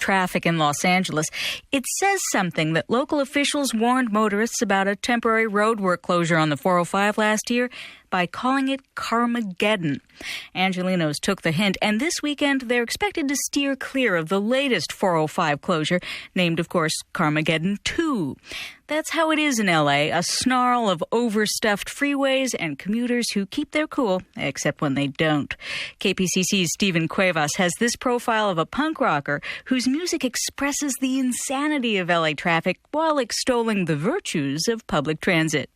traffic in Los Angeles. It says something that local officials warned motorists about a temporary roadwork closure on the 405 last year by calling it Carmageddon. Angelenos took the hint, and this weekend they're expected to steer clear of the latest 405 closure, named, of course, Carmageddon 2. That's how it is in L.A., a snarl of overstuffed freeways and commuters who keep their cool, except when they don't. KPCC's Stephen Cuevas has this profile of a punk rocker whose music expresses the insanity of L.A. traffic while extolling the virtues of public transit.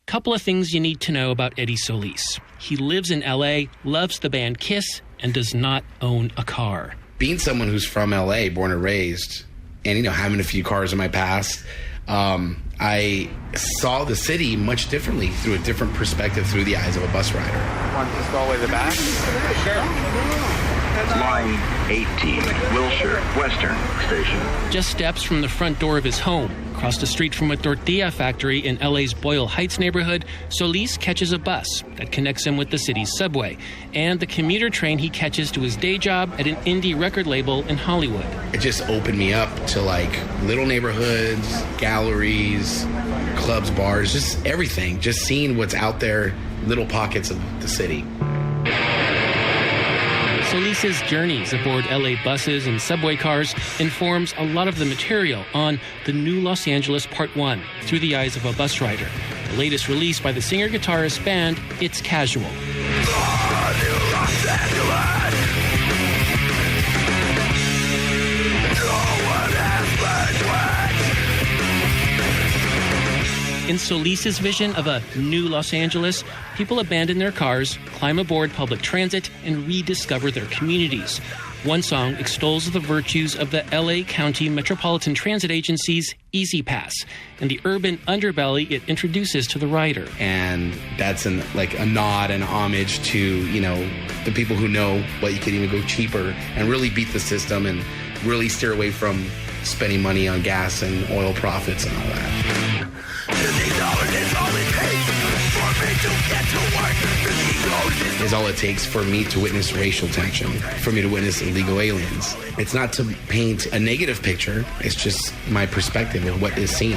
Couple of things you need to know about Eddie Solis. He lives in L.A., loves the band Kiss, and does not own a car. Being someone who's from L.A., born and raised, and, having a few cars in my past, I saw the city much differently through a different perspective through the eyes of a bus rider. Want to just go all the way to the back? Sure. Line 18, Wilshire, Western Station. Just steps from the front door of his home, across the street from a tortilla factory in LA's Boyle Heights neighborhood, Solis catches a bus that connects him with the city's subway and the commuter train he catches to his day job at an indie record label in Hollywood. It just opened me up to little neighborhoods, galleries, clubs, bars, just everything. Just seeing what's out there, little pockets of the city. Solis's journeys aboard LA buses and subway cars informs a lot of the material on The New Los Angeles Part 1, Through the Eyes of a Bus Rider, the latest release by the singer-guitarist band It's Casual. In Solis's vision of a new Los Angeles, people abandon their cars, climb aboard public transit, and rediscover their communities. One song extols the virtues of the LA County Metropolitan Transit Agency's Easy Pass and the urban underbelly it introduces to the rider. And that's a nod and homage to, the people who know what you could even go cheaper and really beat the system and really steer away from spending money on gas and oil profits and all that. Is all it takes for me to witness racial tension, for me to witness illegal aliens. It's not to paint a negative picture, it's just my perspective of what is seen.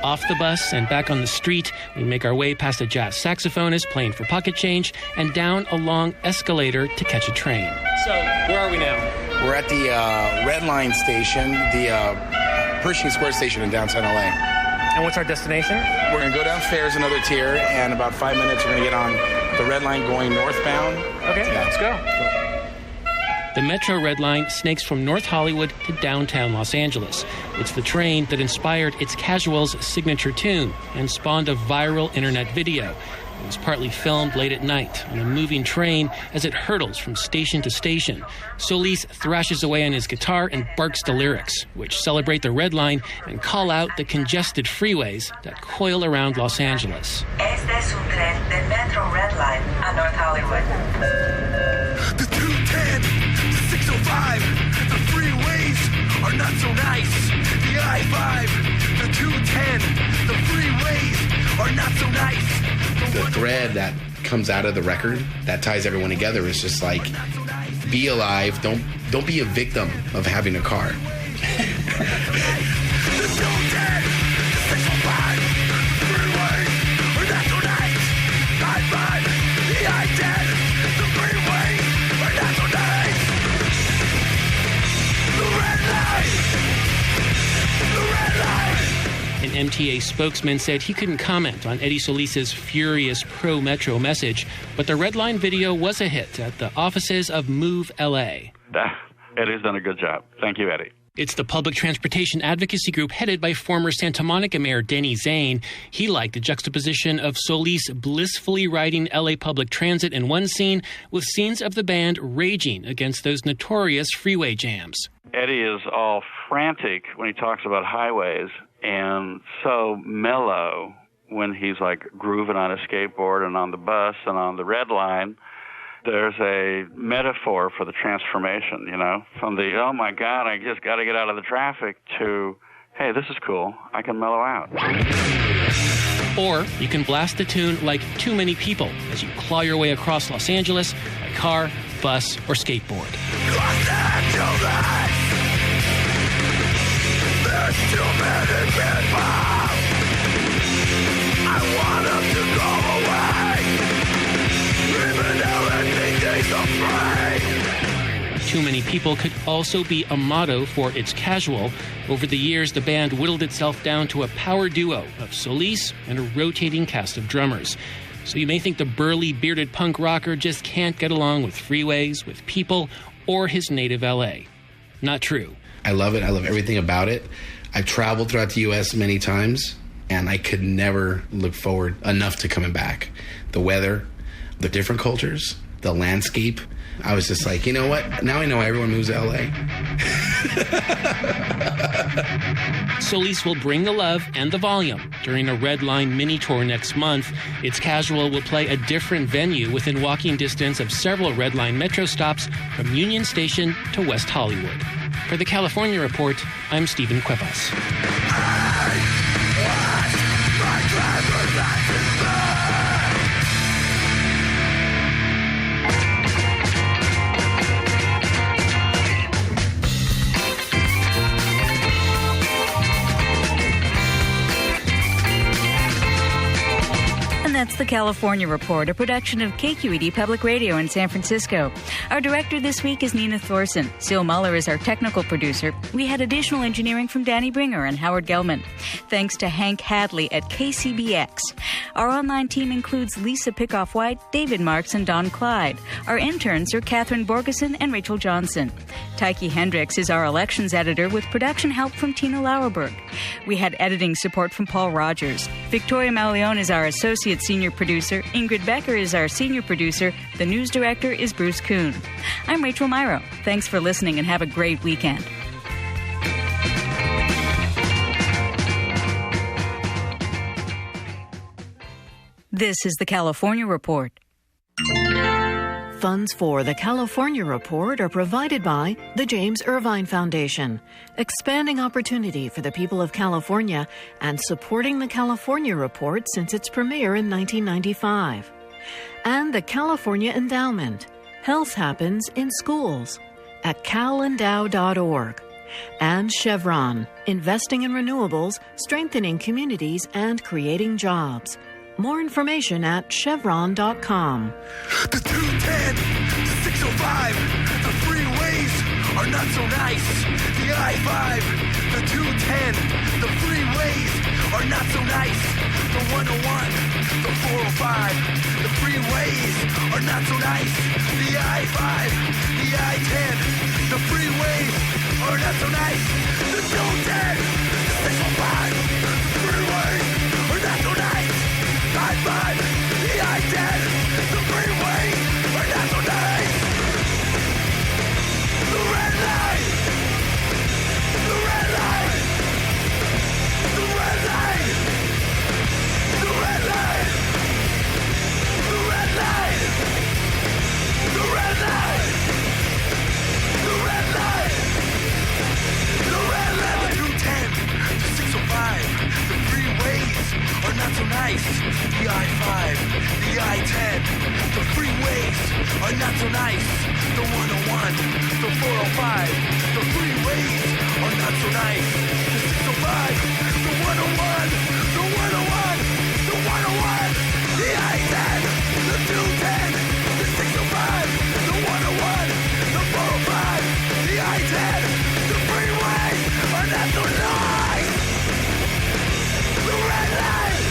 Off the bus and back on the street, we make our way past a jazz saxophonist playing for pocket change and down a long escalator to catch a train. So, where are we now? We're at the Red Line station, the Pershing Square station in downtown LA. And what's our destination? We're going to go downstairs another tier, and about 5 minutes we're going to get on the Red Line going northbound. Okay, let's go. The Metro Red Line snakes from North Hollywood to downtown Los Angeles. It's the train that inspired It's Casual's signature tune and spawned a viral internet video. It was partly filmed late at night on a moving train as it hurtles from station to station. Solis thrashes away on his guitar and barks the lyrics, which celebrate the Red Line and call out the congested freeways that coil around Los Angeles. Este es un tren del Metro Red Line a North Hollywood. The 210, the 605, the freeways are not so nice. The I-5, the 210, the freeways are not so nice. The thread that comes out of the record that ties everyone together is just be alive, don't be a victim of having a car. An MTA spokesman said he couldn't comment on Eddie Solis's furious pro-Metro message, but the Red Line video was a hit at the offices of Move LA. Eddie's done a good job. Thank you, Eddie. It's the public transportation advocacy group headed by former Santa Monica Mayor Denny Zane. He liked the juxtaposition of Solis blissfully riding LA public transit in one scene with scenes of the band raging against those notorious freeway jams. Eddie is all frantic when he talks about highways and so mellow when he's grooving on a skateboard and on the bus and on the Red Line. There's a metaphor for the transformation, from the, oh my God, I just got to get out of the traffic to, hey, this is cool, I can mellow out. Or you can blast the tune like Too Many People as you claw your way across Los Angeles by car, bus, or skateboard. There's too many people. I want them to go away, even though it means they're so free. Too Many People could also be a motto for It's Casual. Over the years, the band whittled itself down to a power duo of Solis and a rotating cast of drummers. So you may think the burly, bearded punk rocker just can't get along with freeways, with people, or his native LA. Not true. I love it. I love everything about it. I've traveled throughout the U.S. many times, and I could never look forward enough to coming back. The weather, the different cultures, the landscape. I was just like, you know what? Now I know everyone moves to L.A. Solis will bring the love and the volume during a Red Line mini tour next month. It's Casual will play a different venue within walking distance of several Red Line metro stops from Union Station to West Hollywood. For the California Report, I'm Stephen Cuevas. That's the California Report, a production of KQED Public Radio in San Francisco. Our director this week is Nina Thorson. Sil Muller is our technical producer. We had additional engineering from Danny Bringer and Howard Gelman. Thanks to Hank Hadley at KCBX. Our online team includes Lisa Pickoff-White, David Marks, and Don Clyde. Our interns are Catherine Borgeson and Rachel Johnson. Tyke Hendricks is our elections editor with production help from Tina Lauerberg. We had editing support from Paul Rogers. Victoria Malione is our associate senior producer. Ingrid Becker is our senior producer. The news director is Bruce Kuhn. I'm Rachel Myro. Thanks for listening and have a great weekend. This is the California Report. Funds for the California Report are provided by the James Irvine Foundation, expanding opportunity for the people of California and supporting the California Report since its premiere in 1995. And the California Endowment. Health happens in schools at calendow.org. And Chevron, investing in renewables, strengthening communities, and creating jobs. More information at chevron.com. The 210, the 605, the freeways are not so nice. The I-5, the 210, the freeways are not so nice. The 101, the 405, the freeways are not so nice. The I-5, the I-10, the freeways are not so nice. The 210, the 605, the freeways are not so nice. I-5, the I-10, the freeways are not so nice. The red line, the red line, the red line, the red line, the red line, the red line, the red line, the red line, the 210, the 605, the freeways are not so nice. The I-5, the I-10, the freeways are not so nice. The 101, the 405, the freeways are not so nice. The 605, the 101, the 101, the 101, the I-10, the 210, the 605, the 101, the 405, the I-10, the freeways are not so nice. The red line,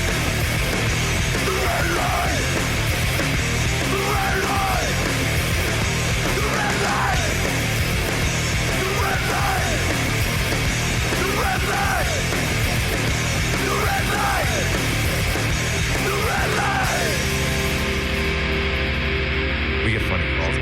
the red line, the red line, the red line, the red line, the red line, the red line, the red line. We get funny calls.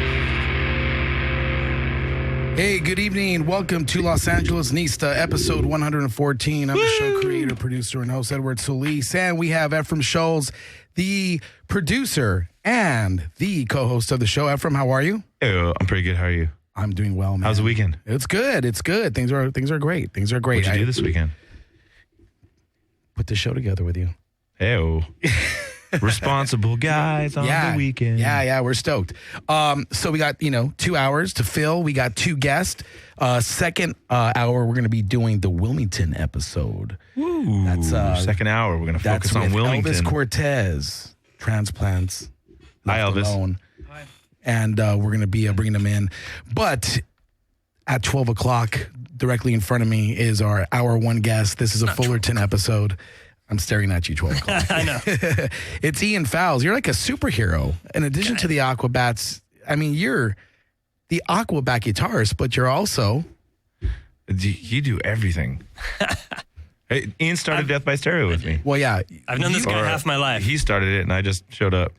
Hey, good evening. Welcome to Los Angeles Nista, episode 114. I'm the show creator, producer, and host, Edward Solis. And we have Ephraim Scholes, the producer and the co-host of the show. Ephraim, how are you? Hey, I'm pretty good. How are you? I'm doing well, man. How's the weekend? It's good. It's good. Things are great. Things are great. What'd you do this weekend? Put the show together with you. Hey-o. Responsible guys on the weekend. Yeah, we're stoked. So we got, 2 hours to fill. We got 2 guests. Second hour, we're going to be doing the Wilmington episode. Ooh, that's second hour. We're going to focus on Wilmington. Elvis Cortez, transplants. Hi, Elvis. Alone. Hi. And we're going to be bringing them in. But at 12 o'clock, directly in front of me is our hour 1 guest. This is a Fullerton episode. I'm staring at you, 12 o'clock. I know. It's Ian Fowles. You're like a superhero. In addition to the Aquabats, I mean, you're the Aquabat guitarist, but you're also... You do everything. Hey, Ian started Death by Stereo with me. Well, yeah. I've known this guy half my life. He started it, and I just showed up.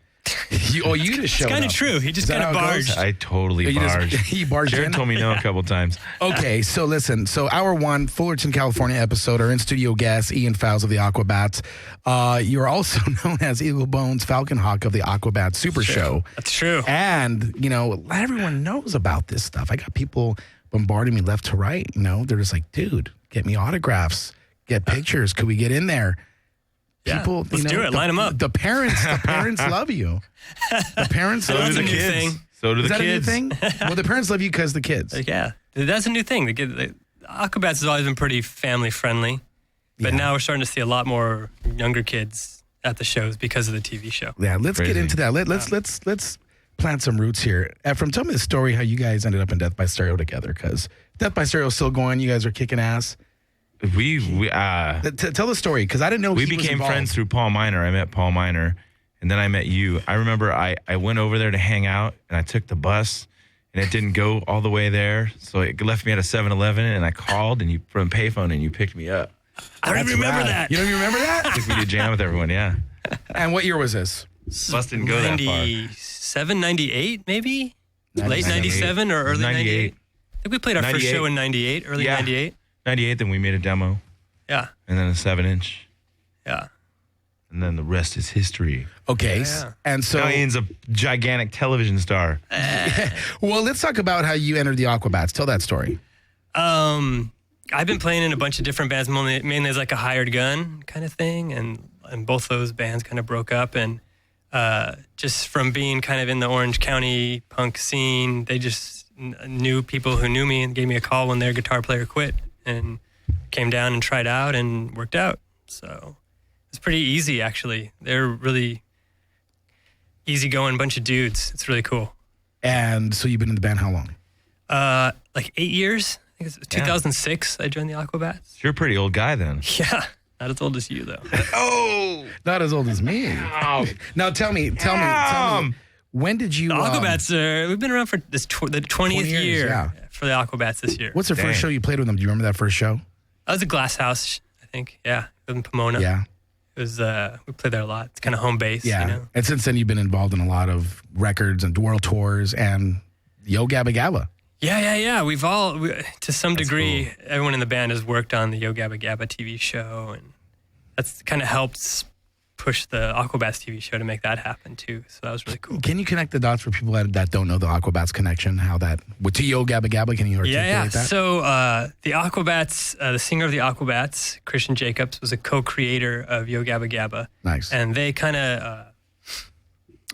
You just showed up. It's kind of true. He just kind of barged. I totally barged. He barged Jared in? told me no a couple times. Okay, so listen. So hour 1, Fullerton, California episode. Our in-studio guest, Ian Fowles of the Aquabats. You're also known as Eagle Bones Falcon Hawk of the Aquabat Super Show. That's true. And, everyone knows about this stuff. I got people bombarding me left to right. They're just like, dude, get me autographs, get pictures. Could we get in there? People, let's do it. Line them up. The parents love you. The parents love the you. kids. So do the kids. Is that a new thing? Well, the parents love you because the kids. Yeah, that's a new thing. The Aquabats has always been pretty family friendly, but now we're starting to see a lot more younger kids at the shows because of the TV show. Yeah, let's get into that. Let's plant some roots here. Ephraim, tell me the story how you guys ended up in Death by Stereo together, because Death by Stereo is still going. You guys are kicking ass. Tell the story, because I didn't know we became friends through Paul Miner. I met Paul Miner, and then I met you. I remember I went over there to hang out, and I took the bus, and it didn't go all the way there, so it left me at a 7-Eleven, and I called and from payphone, and you picked me up. I don't even remember that. You don't even remember that? Took me to jam with everyone, yeah. And what year was this? Bus didn't go that far. 97, 98, maybe? Late 97 or early 98? I think we played our first show in 98, early 98. 98, then we made a demo. Yeah. And then a 7-inch. Yeah. And then the rest is history. Okay. Yeah. And so now Ian's a gigantic television star. Well, let's talk about how you entered the Aquabats. Tell that story. I've been playing in a bunch of different bands, mainly as like a hired gun kind of thing. And both those bands kind of broke up. And just from being kind of in the Orange County punk scene, they just knew people who knew me and gave me a call when their guitar player quit. And came down and tried out and worked out. So it's pretty easy, actually. They're really easygoing bunch of dudes. It's really cool. And so you've been in the band how long? Like 8 years. I think it's 2006 I joined the Aquabats. You're a pretty old guy then. Yeah. Not as old as you, though. Oh! Not as old as me. Oh. Now tell me. When did you... The Aquabats, we've been around for the 20th year for the Aquabats this year. What's the first show you played with them? Do you remember that first show? That was a Glass House, I think. Yeah. It was in Pomona. Yeah. It was, we played there a lot. It's kind of home base, Yeah. And since then, you've been involved in a lot of records and world tours and Yo Gabba Gabba. Yeah. We've all, to some degree, everyone in the band has worked on the Yo Gabba Gabba TV show, and that's kind of helped push the Aquabats TV show to make that happen too. So that was really cool. Can you connect the dots for people that don't know the Aquabats connection? How that to Yo Gabba Gabba? Can you articulate that? So the Aquabats, the singer of the Aquabats, Christian Jacobs, was a co-creator of Yo Gabba Gabba. Nice. And they kind of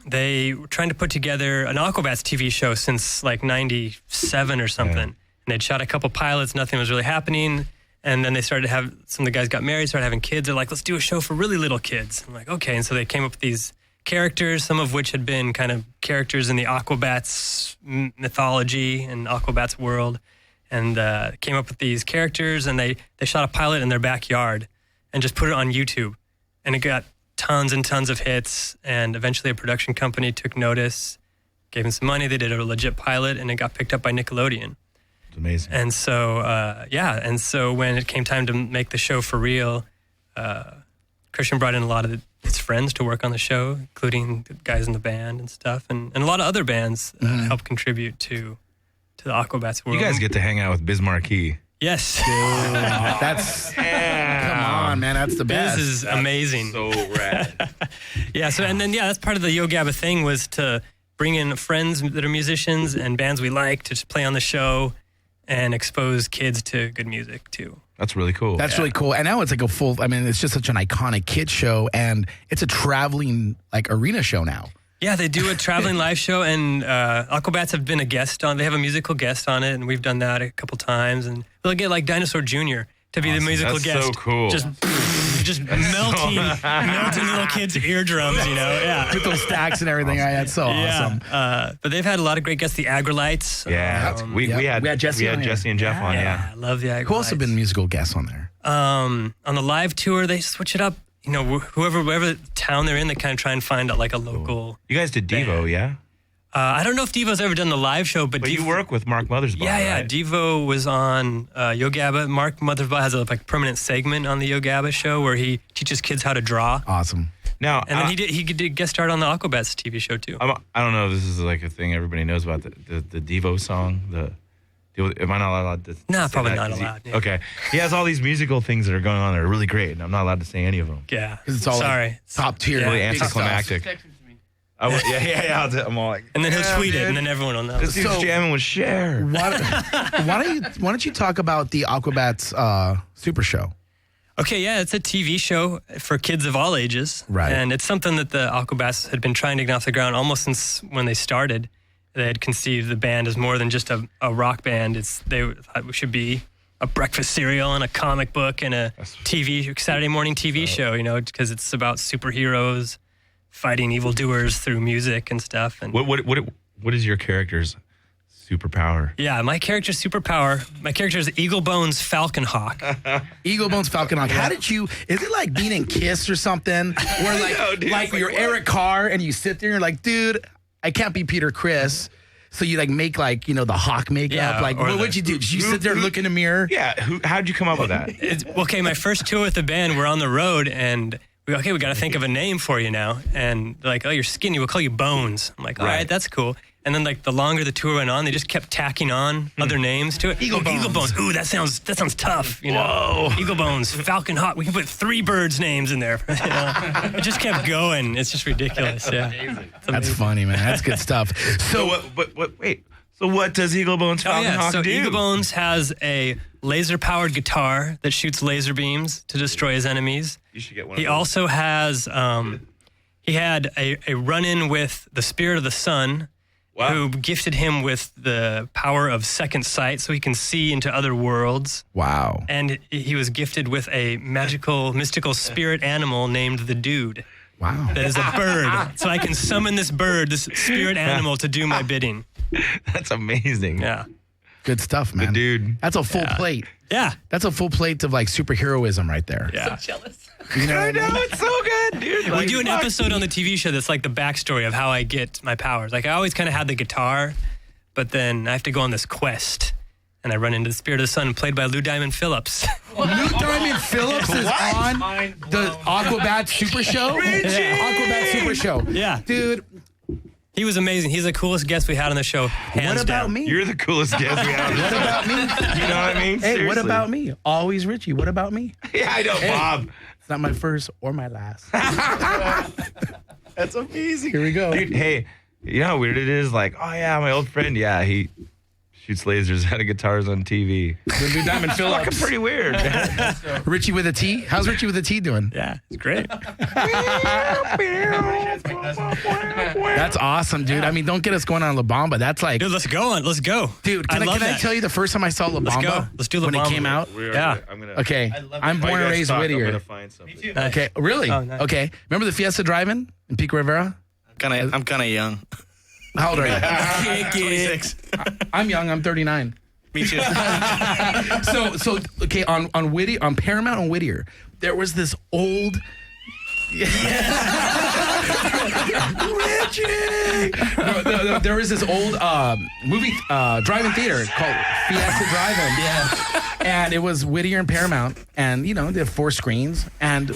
they were trying to put together an Aquabats TV show since like 97 or something. Yeah. And they'd shot a couple pilots. Nothing was really happening. And then they started to have, some of the guys got married, started having kids. They're like, let's do a show for really little kids. I'm like, okay. And so they came up with these characters, some of which had been kind of characters in the Aquabats mythology and Aquabats world. And came up with these characters, and they shot a pilot in their backyard and just put it on YouTube. And it got tons and tons of hits. And eventually a production company took notice, gave them some money. They did a legit pilot, and it got picked up by Nickelodeon. It's amazing. And so, and so when it came time to make the show for real, Christian brought in a lot of his friends to work on the show, including the guys in the band and stuff, and a lot of other bands helped contribute to the Aquabats world. You guys get to hang out with Biz Markie. Yes. That's come on, man. That's the best. This is amazing. So rad. That's part of the Yo Gabba thing, was to bring in friends that are musicians and bands we like to just play on the show and expose kids to good music too. That's really cool. That's really cool. And now it's like it's just such an iconic kid show, and it's a traveling like arena show now. Yeah, they do a traveling live show, and Aquabats have been a guest on. They have a musical guest on it, and we've done that a couple times. And they'll get like Dinosaur Jr. to be the musical guest. That's so cool. Just melting little kids' eardrums, you know. Yeah, with those stacks and everything. That's so awesome. But they've had a lot of great guests. The Agrolites. Yeah, we had Jesse and Jeff on. Yeah, I love the Agrolites. Who else have been musical guests on there? On the live tour, they switch it up. You know, whoever town they're in, they kind of try and find like a local. You guys did Devo, band. Yeah? I don't know if Devo's ever done the live show, but you work with Mark Mothersbaugh. Yeah. Right? Devo was on Yo Gabba. Mark Mothersbaugh has a permanent segment on the Yo Gabba show where he teaches kids how to draw. Awesome. Now, and then he did guest start on the Aquabats TV show too. I don't know if this is like a thing everybody knows about the Devo song. Am I not allowed to? No, probably not allowed. Yeah. Okay. He has all these musical things that are going on that are really great, and I'm not allowed to say any of them. Yeah. Because it's all top tier. Really anticlimactic. I'm all like, and then he'll tweet it, and then everyone will know. This dude's jamming with Cher. Why don't you talk about the Aquabats Super Show? Okay, yeah, it's a TV show for kids of all ages, right? And it's something that the Aquabats had been trying to get off the ground almost since when they started. They had conceived the band as more than just a rock band. They thought it should be a breakfast cereal and a comic book and a Saturday morning TV show, you know, because it's about superheroes fighting evildoers through music and stuff. And what is your character's superpower? Yeah, my character is Eagle Bones Falconhawk. Eagle Bones Falconhawk. How did you? Is it like being in Kiss or something? Where like you're Eric Carr and you sit there and you're like, dude, I can't be Peter Criss. So you make the hawk makeup. Yeah, what'd you do? Did you sit there and look in the mirror? Yeah. How'd you come up with that? Okay, my first tour with the band, we're on the road and we got to think of a name for you now. And they're like, oh, you're skinny. We'll call you Bones. I'm like, all right, that's cool. And then the longer the tour went on, they just kept tacking on other names to it. Eagle Bones. Ooh, that sounds tough. You know? Whoa. Eagle Bones, Falconhawk. We can put 3 birds' names in there. You know? It just kept going. It's just ridiculous. Yeah. That's funny, man. That's good stuff. So, wait. So what does Eagle Bones Falconhawk do? Eagle Bones has a laser-powered guitar that shoots laser beams to destroy his enemies. You should get one. He also has. He had a run-in with the Spirit of the Sun. Wow. Who gifted him with the power of second sight so he can see into other worlds. Wow. And he was gifted with a mystical spirit animal named the Dude. Wow. That is a bird. So I can summon this spirit animal to do my bidding. That's amazing. Yeah. Good stuff, man. The Dude. That's a full plate. Yeah. That's a full plate of superheroism right there. Yeah. I'm so jealous. You know I know, it's so good, dude. We do an episode on the TV show that's like the backstory of how I get my powers. Like I always kind of had the guitar, but then I have to go on this quest. And I run into the Spirit of the Sun, played by Lou Diamond Phillips. Lou Diamond Phillips is on the Aquabats Super Show? Aquabats Super Show. Yeah. Dude. He was amazing. He's the coolest guest we had on the show, hands What about down. me? You're the coolest guest we have. What about me? You know what I mean? Hey, what Seriously. about me? Always Richie. What about me? Yeah, I know, Bob. It's not my first or my last. That's amazing. Here we go. Dude, hey, you know how weird it is? Like, oh yeah, my old friend, yeah, he shoots lasers out of guitars on TV. Lou Diamond Phillips. Fucking pretty weird. Richie with a T? How's Richie with a T doing? Yeah, it's great. That's awesome, dude. I mean, don't get us going on La Bamba. That's like... Dude, let's go. Dude, can I tell you the first time I saw La Bamba? Let's go. Let's do La Bamba. When it came out? Yeah. Okay. I'm born and raised Whittier. I'm going to find something. Me too. Okay. Really? Oh, nice. Okay. Remember the Fiesta Drive-In in Pico Rivera? I'm kind of young. How old are you? 26. I'm young. I'm 39. Me too. So okay, on Whittier, on Paramount and Whittier, there was this old... Richie! No, there was this old movie drive-in theater called Fiesta Drive-In. Yeah. And it was Whittier and Paramount. And, they had 4 screens. And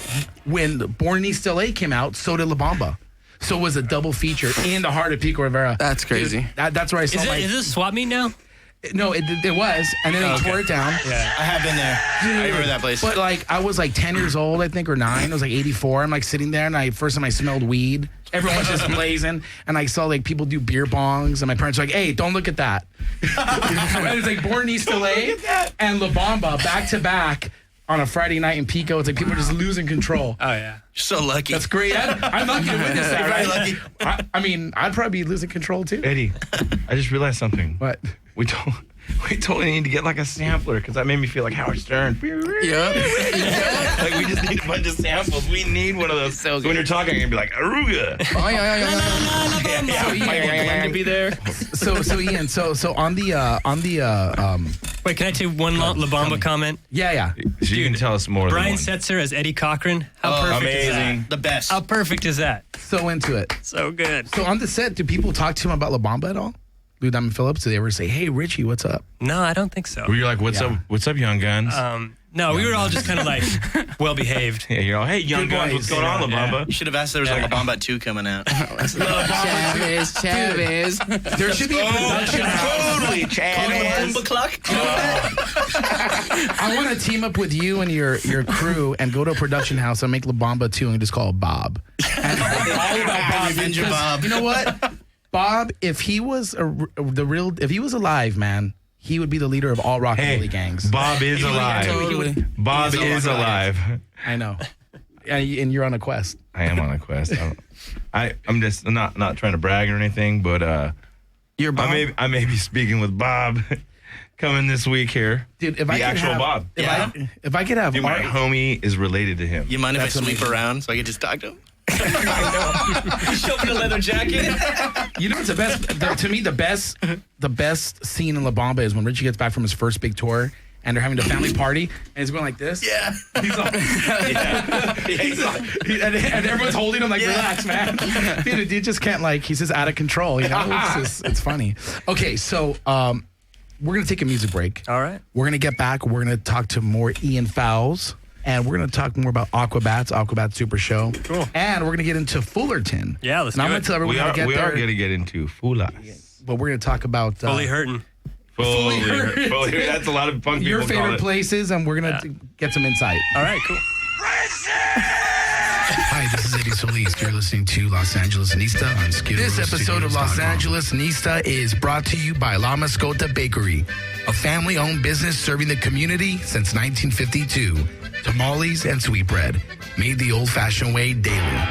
when Born in East LA came out, so did La Bamba. So it was a double feature in the heart of Pico Rivera. That's crazy. Dude, that's where I saw Is it a swap meet now? No, it was, and then they tore it down. Yeah, I have been there. Dude, I remember that place. But like, I was like 10 years old, I think, or 9. It was like 84. I'm like sitting there, and first time I smelled weed. Everyone was just blazing, and I saw like people do beer bongs, and my parents were like, "Hey, don't look at that." And it's like Born East LA and La Bamba back to back on a Friday night in Pico. It's like people are just losing control. Oh yeah, you're so lucky. That's great. I'm lucky to witness that. Right? Lucky. I mean, I'd probably be losing control too. Eddie, I just realized something. What? We totally need to get like a sampler because that made me feel like Howard Stern. Yeah. Like we just need a bunch of samples. We need one of those. So when you're talking, you're gonna be like Aruga. to be there. So Ian, so on the Wait, can I take one La Bamba comment? Yeah. So you can tell us more. Brian than one. Setzer as Eddie Cochran. How perfect is that? The best. How perfect is that? So into it. So good. So on the set, do people talk to him about La Bamba at all? Lou Diamond Phillips? Do they ever say, "Hey, Richie, what's up"? No, I don't think so. Were you like, "What's up? What's up, young guns"? No, we were all just kind of like well behaved. Yeah, you're all, "Hey, young guns, what's going on, La Bamba?" You should have asked if there was like a La Bamba 2 coming out. Chavez. There should be a production house. Totally, Chavez. I want to team up with you and your crew and go to a production house and make La Bamba 2 and just call it Bob. And all about Bob. Avenger Bob. You know what? Bob, if he was if he was alive, man, he would be the leader of all rockabilly gangs. Bob is alive. Totally. Bob is alive. I know. And you're on a quest. I am on a quest. I'm just not trying to brag or anything, but you're Bob? I may be speaking with Bob coming this week here. Dude, if the I could actual have, Bob. If I could have, dude, my homie is related to him. You mind if I sweep around so I can just talk to him? Show me the leather jacket. You know what's the best? To me, the best scene in La Bamba is when Richie gets back from his first big tour and they're having a family party and he's going like this. Yeah. He's like, and everyone's holding him like, relax, man. Dude, you just can't he's just out of control. You know, it's funny. Okay, so we're gonna take a music break. All right. We're gonna get back. We're gonna talk to more Ian Fowles. And we're going to talk more about Aquabats Super Show. Cool. And we're going to get into Fullerton. Yeah, let's and I'm do going it. to tell everyone how to get we there. are going to get into Fulas. But we're going to talk about... Fully hurting. Fully hurting. That's a lot of fun people your call favorite it. places, and we're going to get some insight. All right, cool. Hi, this is Eddie Solis. You're listening to Los Angeles Nista on Skidrow. This episode of Los Angeles Nista is brought to you by La Mascota Bakery, a family-owned business serving the community since 1952. Tamales and sweetbread, made the old-fashioned way daily.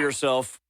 yourself.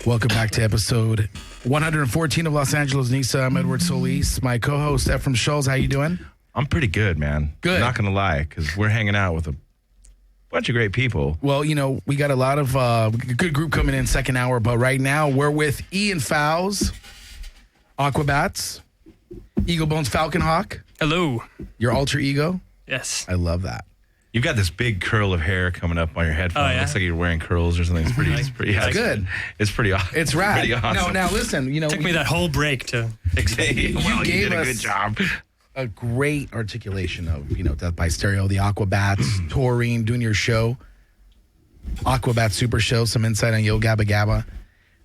Welcome back to episode 114 of Los Angeles Nisa. I'm Edward Solis. My co-host, Ephraim Schultz. How you doing? I'm pretty good, man. Good. I'm not going to lie, because we're hanging out with a bunch of great people. Well, you know, we got a lot of good group coming in second hour, but right now we're with Ian Fowles, Aquabats, Eagle Bones Falcon Hawk. Hello. Your alter ego. Yes. I love that. You've got this big curl of hair coming up on your headphone. Oh, yeah? It looks like you're wearing curls or something. It's pretty. It's pretty. It's good. It's pretty awesome. It's rad. Pretty awesome. Now listen. You know, Took me that whole break to fix it. you gave did a us good job. a great articulation of, you know, Death by Stereo, the Aquabats, touring, doing your show, Aquabat Super Show, some insight on Yo Gabba Gabba.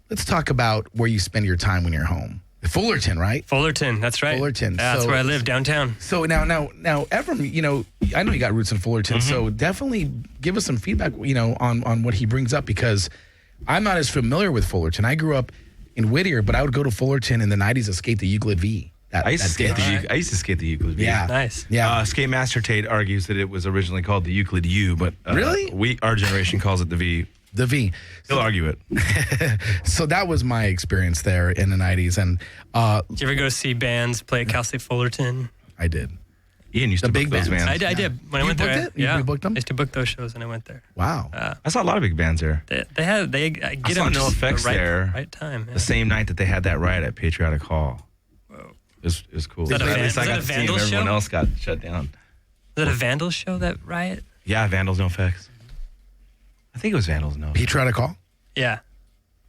Let's talk about where you spend your time when you're home. Fullerton, right? Fullerton, that's right. Fullerton. Yeah, that's So- where I live, downtown. So now, Ephraim, you know, I know you got roots in Fullerton, so definitely give us some feedback, you know, on what he brings up, because I'm not as familiar with Fullerton. I grew up in Whittier, but I would go to Fullerton in the 90s to skate the Euclid V. I used to skate the Euclid V. Yeah. Nice. Yeah. Skate Master Tate argues that it was originally called the Euclid U, but Really? our generation calls it the V. The V. He'll argue it. So that was my experience there in the 90s. And Did you ever go see bands play at Cal State Fullerton? I did. Ian used to book those bands. I did. When I went there, booked it? You booked them? I used to book those shows, and I went there. Wow. I saw a lot of big bands there. They I get saw them No just Effects the right, there. right time. Yeah. The same night that they had that riot at Patriotic Hall. Whoa. It was cool. Is that a At van- least I is got that to a see them. Vandal Everyone show? else got shut down. Was that a Vandal show, that riot? Yeah, Vandals No Effects. I think it was Vandals No Effects. Patriotic Hall? Yeah.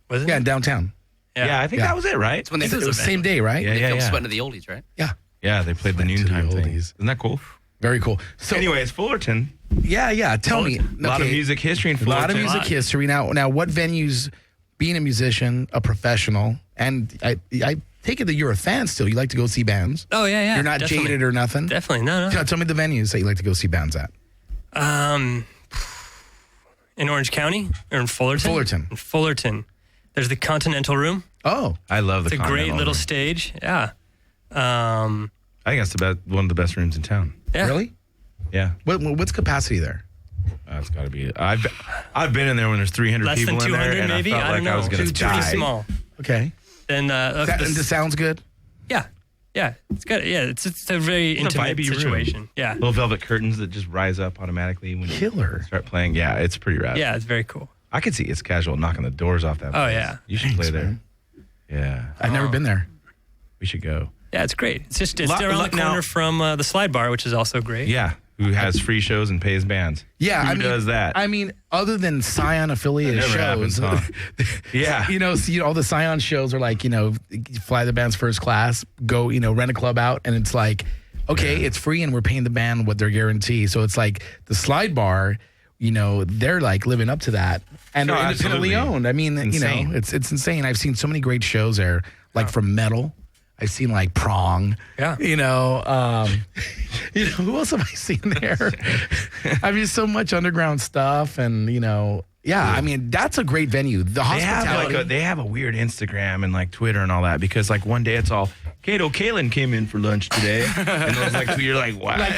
Was it? Yeah, in downtown. Yeah, I think that was it, right? It's when they It was filmed the same day, right? Yeah, yeah, yeah. Sweating to the Oldies, right? Yeah. Yeah, they played the noontime thing. oldies. Isn't that cool? Very cool. So Anyways, Fullerton. yeah. Tell me. A lot of okay, music history in A Fullerton. lot of music history. Now, what venues, being a musician, a professional, and I take it that you're a fan still. You like to go see bands. Oh, yeah. You're not definitely. jaded or nothing? Definitely. No. Tell me the venues that you like to go see bands at. In Orange County or in Fullerton? Fullerton. In Fullerton. There's the Continental Room. Oh. I love the It's a great Continental little Room. stage. Yeah. I think that's one of the best rooms in town. Yeah. Really? Yeah. What's capacity there? That's got to be it. I've been in there when there's 300 Less people than in there, 200 and maybe? I felt I like don't know. I was going to Too pretty die. small. Okay. Then And the sound's good? Yeah, it's good. Yeah, it's a very It's a intimate vibey situation. room. Yeah. Little velvet curtains that just rise up automatically when Killer. you start playing. Yeah, it's pretty rad. Yeah, it's very cool. I could see It's Casual knocking the doors off that Oh, place. yeah. You should play there. man. Yeah. I've never been there. We should go. Yeah, it's great. It's Lot- around lot the now- corner from the Slide Bar, which is also great. Yeah. Who has free shows and pays bands? Yeah, Who does that? I mean, other than Scion affiliated That never shows, happens, Yeah. you know, see, all the Scion shows are like, you know, fly the band's first class, go, you know, rent a club out, and it's like, okay, it's free, and we're paying the band what they're guaranteed. So it's like the Slide Bar, you know, they're like living up to that, and No, they're independently absolutely. owned. I mean, Insane. you know, it's insane. I've seen so many great shows there, like from metal. I've seen like Prong. Yeah. You know, who else have I seen there? I mean, so much underground stuff, and you know, I mean, that's a great venue. The They have hospitality. they have a weird Instagram and like Twitter and all that, because like one day it's all Kato Kalin came in for lunch today, and it was like you're like what? like,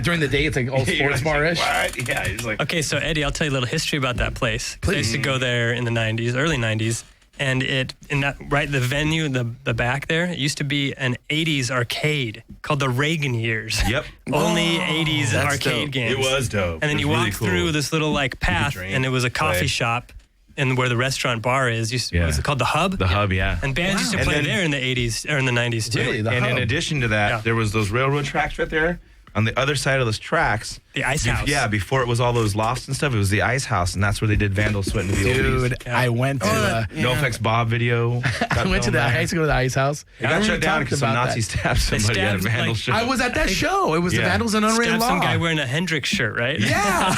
during the day, it's like all You're sports like, bar-ish. what? Yeah, it's like Okay, so Eddie, I'll tell you a little history about that place. I used to go there in the 90s, early 90s, and the venue in the back there, it used to be an 80s arcade called the Reagan Years. Yep. Only 80s That's arcade dope. games. It was dope. And then It you was walk really cool. through this little like path, drink, and it was a coffee play. shop, and where the restaurant bar is. Yeah. Was it called the Hub? The Hub, yeah. And bands used to And play then- there in the 80s or in the 90s too. Really? The And in Hub. addition to that, Yeah. there was those railroad tracks right there. On the other side of those tracks, The Ice House. Yeah, before it was all those lofts and stuff, it was the Ice House, and that's where they did Vandal Sweat into the Dude, Oldies. I went to No Effects Bob video. I went to I used to go to the Ice House. It got shut down because some Nazis stabbed somebody at a stabbed, Vandal like- show. I was at that show. It was the Yeah. Vandals and Unwritten Stabbed Law. some guy wearing a Hendrix shirt, right? Yeah,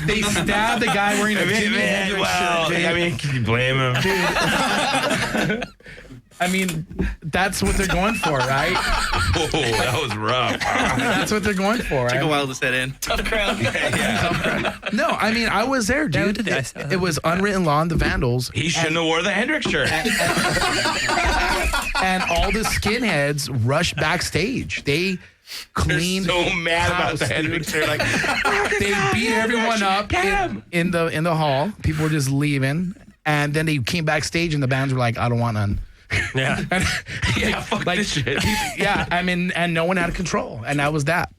they stabbed the guy wearing a Jimi Hendrix shirt. I mean, can you blame him? I mean, that's what they're going for, right? Oh, that was rough. That's what they're going for. Took a right? while to set in. Tough crowd. No, I mean, I was there, Yeah, we dude. did the Ice House. It was Unwritten Law and the Vandals. He shouldn't have wore the Hendrix shirt. And all the skinheads rushed backstage. They They're cleaned so mad about house, the dude. Hendrix shirt. Like, They beat everyone up in the hall. People were just leaving. And then they came backstage and the bands were like, I don't want none. Yeah. Fuck this shit. And no one had control. And that was that.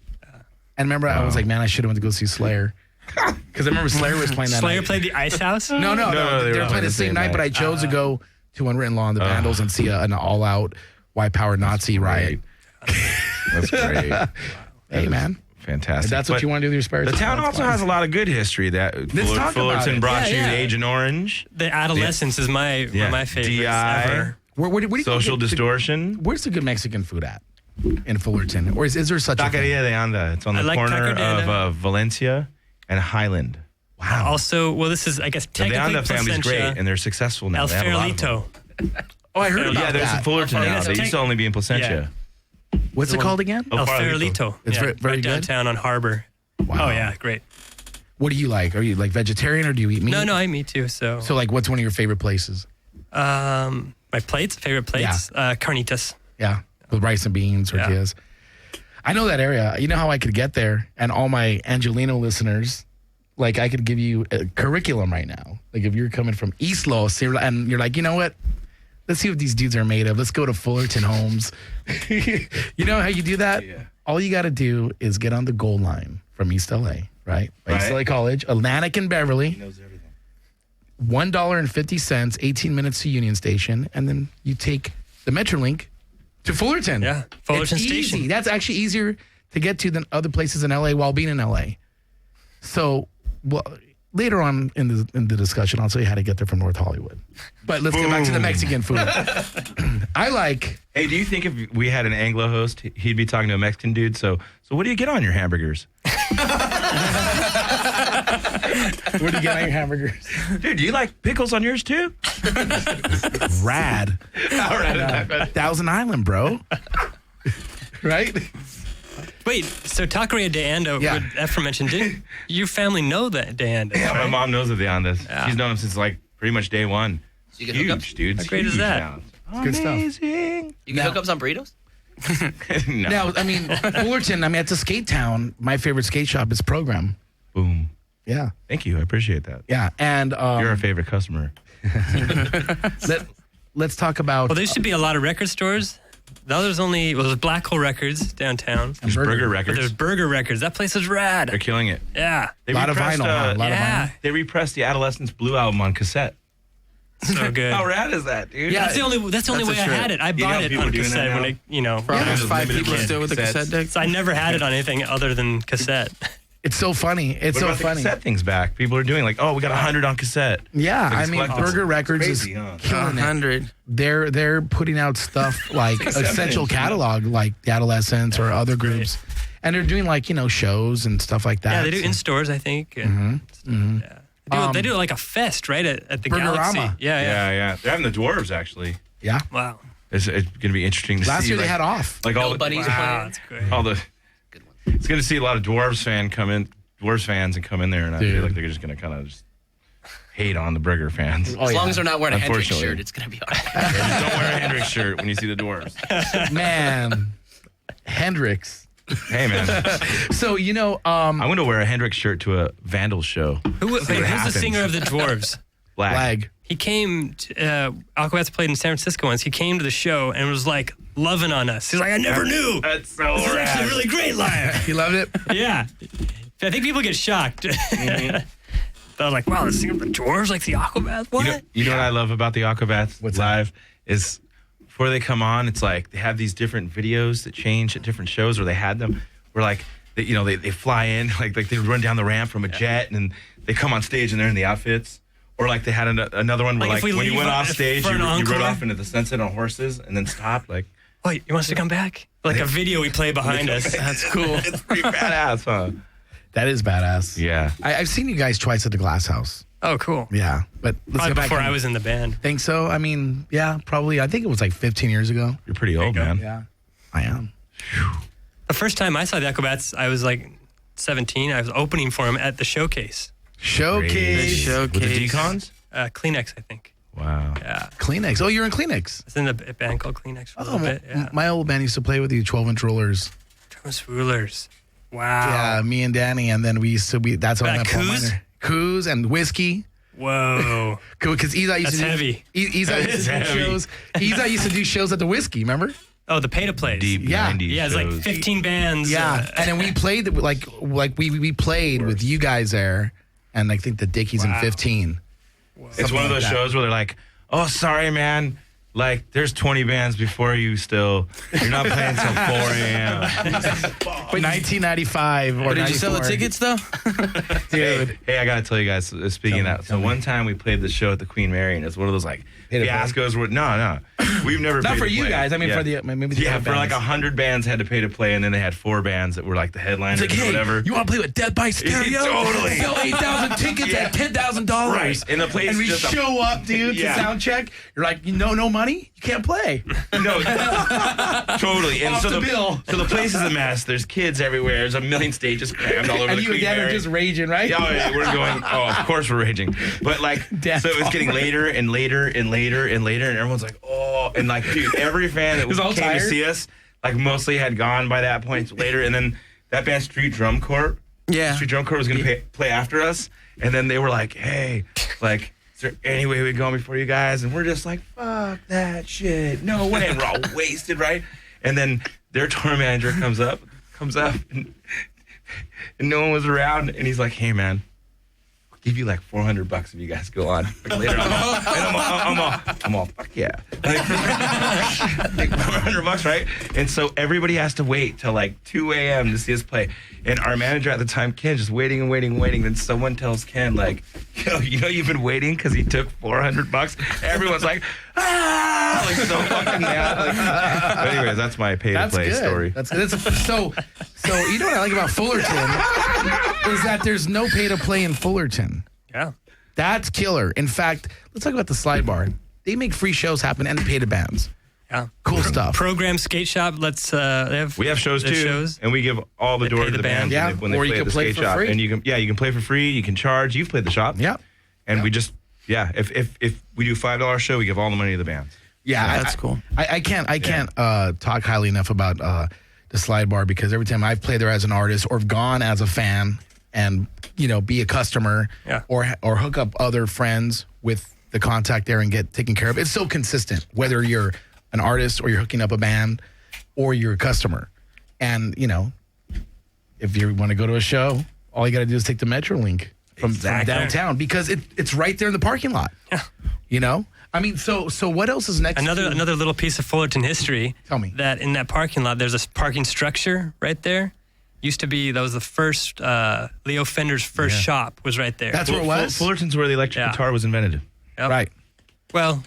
And remember, I was like, man, I should have went to go see Slayer. Because I remember Slayer was playing that Slayer night. played the Ice House? No. They were playing the same night, but I chose to go to Unwritten Law and the Vandals and see an all-out white power Nazi riot. That's great. Hey, man. Fantastic. If that's what you want to do with your spare time. The town also has a lot of good history. That Fullerton brought you Agent Orange. The Adolescence is one of my favorites DI. ever. Where do you Social Distortion. Where's the good Mexican food at in Fullerton? Or is there such a thing? Taqueria de Anda. It's on the corner of Valencia and Highland. Wow. Also, this is, I guess, technically the Anda family's Placentia. great, and they're successful now. El They have a lot of them. Farolito. Oh, I heard about Yeah, there's that. in Fullerton now. They used to only be in Placentia. What's it called again? El Farolito. It's very right good? downtown on Harbor. Wow. Oh, yeah, great. What do you like? Are you like vegetarian or do you eat meat? No, I eat meat too. So like, what's one of your favorite places? my favorite plates, carnitas. Yeah, with rice and beans, tortillas. I know that area. You know how I could get there? And all my Angelino listeners, like I could give you a curriculum right now. Like if you're coming from East Los and you're like, you know what? Let's see what these dudes are made of. Let's go to Fullerton Homes. You know how you do that? Yeah. All you got to do is get on the gold line from East LA, right? East LA College, Atlantic and Beverly. He knows everything. $1.50, 18 minutes to Union Station, and then you take the Metrolink to Fullerton. Yeah, Fullerton it's Station. Easy. That's actually easier to get to than other places in LA while being in LA. So, later on in the discussion, I'll tell you how to get there from North Hollywood. But let's get back to the Mexican food. I like. Hey, do you think if we had an Anglo host, he'd be talking to a Mexican dude? So what do you get on your hamburgers? What do you get on your hamburgers? Dude, do you like pickles on yours too? Rad. All right. Thousand Island, bro. Right? Wait, so Taqueria de Anda, what Ephraim mentioned, didn't your family know that de Anda? Yeah, my mom knows of the Andas. Yeah. She's known him since like pretty much day one. So you get Huge, hookups? dude. How great is that? Good stuff. Amazing. You get hookups on burritos? No. Now, I mean, Fullerton, it's a skate town. My favorite skate shop is Program. Boom. Yeah. Thank you. I appreciate that. Yeah. And You're a favorite customer. let's talk about. Well, there used to be a lot of record stores. Now there's there's Black Hole Records downtown. There's Burger Records. There's Burger Records. That place is rad. They're killing it. Yeah. They a lot of repressed, vinyl. A lot of vinyl. They repressed the Adolescence Blue album on cassette. So good. How rad is that, dude? Yeah, that's the only way I had it. I bought it on cassette when it, There's 5 people still with the cassette deck. So I never had it on anything other than cassette. It's so funny. It's What so about the funny. cassette things back? People are doing like, we got 100 on cassette. Yeah, Like I it's mean, collectibles. Burger Records Crazy, is huh? killing it. 100. They're putting out stuff like essential catalog, like the Adolescents or other groups, and they're doing like shows and stuff like that. Yeah, they do in stores, I think. Yeah. They do it like a fest, right, at the Galaxy. Burgerama. Yeah. They're having the dwarves actually. Yeah. Wow. It's going to be interesting to see. Last year they like, had off. like all the Nobody's Wow, playing. that's great. all the. It's going to see a lot of dwarves fans and come in there, and I feel like they're just going to kind of just hate on the Burger fans. Oh, As long as they're not wearing a Hendrix Unfortunately. shirt, it's going to be all right. Just don't wear a Hendrix shirt when you see the dwarves. Man, Hendrix. Hey man, So I'm going to wear a Hendrix shirt to a Vandal show. Who's happens. the singer of the Dwarves? Lag. He came, Aquabats played in San Francisco once. He came to the show and was like loving on us. He's like, I never knew. That's so This is actually really great live. You loved it? Yeah. I think people get shocked. They're like, wow, the singer of the Dwarves, like the Aquabats? What? You know what I love about the Aquabats live is before they come on, it's like they have these different videos that change at different shows, or they had them where like they fly in, like they run down the ramp from a jet, and then they come on stage and they're in the outfits. Or like they had another one where Like if like we when you leave went off stage, for you an rode encore? off into the sunset on horses and then stopped. Like, Wait, you want us to come back? Like a video we play behind us. That's cool. it's pretty badass, huh? That is badass. Yeah. I've seen you guys twice at the Glass House. Oh, cool. Yeah, but let's Probably go back. before I was in the band. Think so? I mean, yeah, probably. I think it was like 15 years ago. You're pretty old, man. Yeah, I am. The first time I saw the Aquabats, I was like 17. I was opening for them at the Showcase. Showcase. With the decons? Kleenex, I think. Wow. Yeah. Kleenex. Oh, you're in Kleenex. I was in a band called Kleenex for a little bit. Yeah. My old band used to play with you, 12-inch rollers. Thomas Rulers. Wow. Yeah, me and Danny, and then we used to be. That's how I met Paul Coos? Miner. Coos and whiskey. Whoa. Because Ezai used That's to do, heavy. Ezai used to do shows. Ezai used to do shows at the Whiskey, remember? Oh, the pay-to-plays. Deep Yeah. 90s Yeah, it's like shows. 15 bands. Yeah, and then we played we played with you guys there, and I think the Dickies in 15. It's one of those like that. shows where they're like, "Oh, sorry, man. Like, there's 20 bands before you still. You're not playing till 4 a.m." 1995 or But did you sell the 94. tickets though? Dude? Hey, I gotta tell you guys. Speaking of that, so one time we played the show at the Queen Mary, and it's one of those like fiascos. Where no, we've never Not paid for to you play. guys. I mean, Yeah. for the maybe the Yeah, other for like bands. 100 bands had to pay to play, and then they had 4 bands that were like the headliners It's like, or hey, whatever. you want to play with Death by Stereo? Totally. Sell 8,000 tickets Yeah. at $10,000. Right. And the place and we just a- show up, dude, Yeah. to sound check. You're like, no money? You can't play. No, totally. And Off so the bill. So the place is a mess. There's kids everywhere. There's a million stages crammed all over And the you Queen again are Mary. just raging, right? Yeah, we're going. Oh, of course we're raging. But like, Death so it was getting later and later and later and later, and everyone's like, oh, and like, dude, every fan that Was all came tired? to see us, like, mostly had gone by that point later, and then that band Street Drum Corps, Yeah. Street Drum Corps was gonna play after us, and then they were like, hey, like, is there any way we go before you guys? And we're just like, fuck that shit, no way, and we're all wasted, right? And then their tour manager comes up, and no one was around, and he's like, hey, man, I'll give you like $400 if you guys go on. Like later on. And I'm all, fuck yeah. Like $400, right? And so everybody has to wait till like 2 a.m. to see us play. And our manager at the time, Ken, just waiting and waiting and waiting. Then someone tells Ken, like, yo, you know you've been waiting because he took $400? Everyone's like, ah! Like so fucking mad. Like, but anyways, that's my pay-to-play story. That's good. So you know what I like about Fullerton is that there's no pay to play in Fullerton. Yeah. That's killer. In fact, let's talk about the Slide Bar. They make free shows happen and pay to bands. Yeah. Cool stuff. Program Skate Shop. We have shows too, and we give all the They door pay to the the band. band Yeah, when they or you play at can the play skate for shop. free. And you can play for free. You can charge. You've played the shop. Yeah. And we just if we do $5 show, we give all the money to the band. Yeah, That's cool. I can't talk highly enough about the Slide Bar because every time I've played there as an artist or gone as a fan and be a customer or hook up other friends with the contact there and get taken care of, it's so consistent whether you're an artist or you're hooking up a band or you're a customer. And if you want to go to a show, all you got to do is take the Metrolink from downtown because it's right there in the parking lot. Yeah. I mean, so what else is next? Another little piece of Fullerton history. Tell me. That in that parking lot, there's a parking structure right there. Used to be, that was the first, Leo Fender's first shop was right there. That's where it was? Fullerton's where the electric guitar was invented. Yep. Right. Well,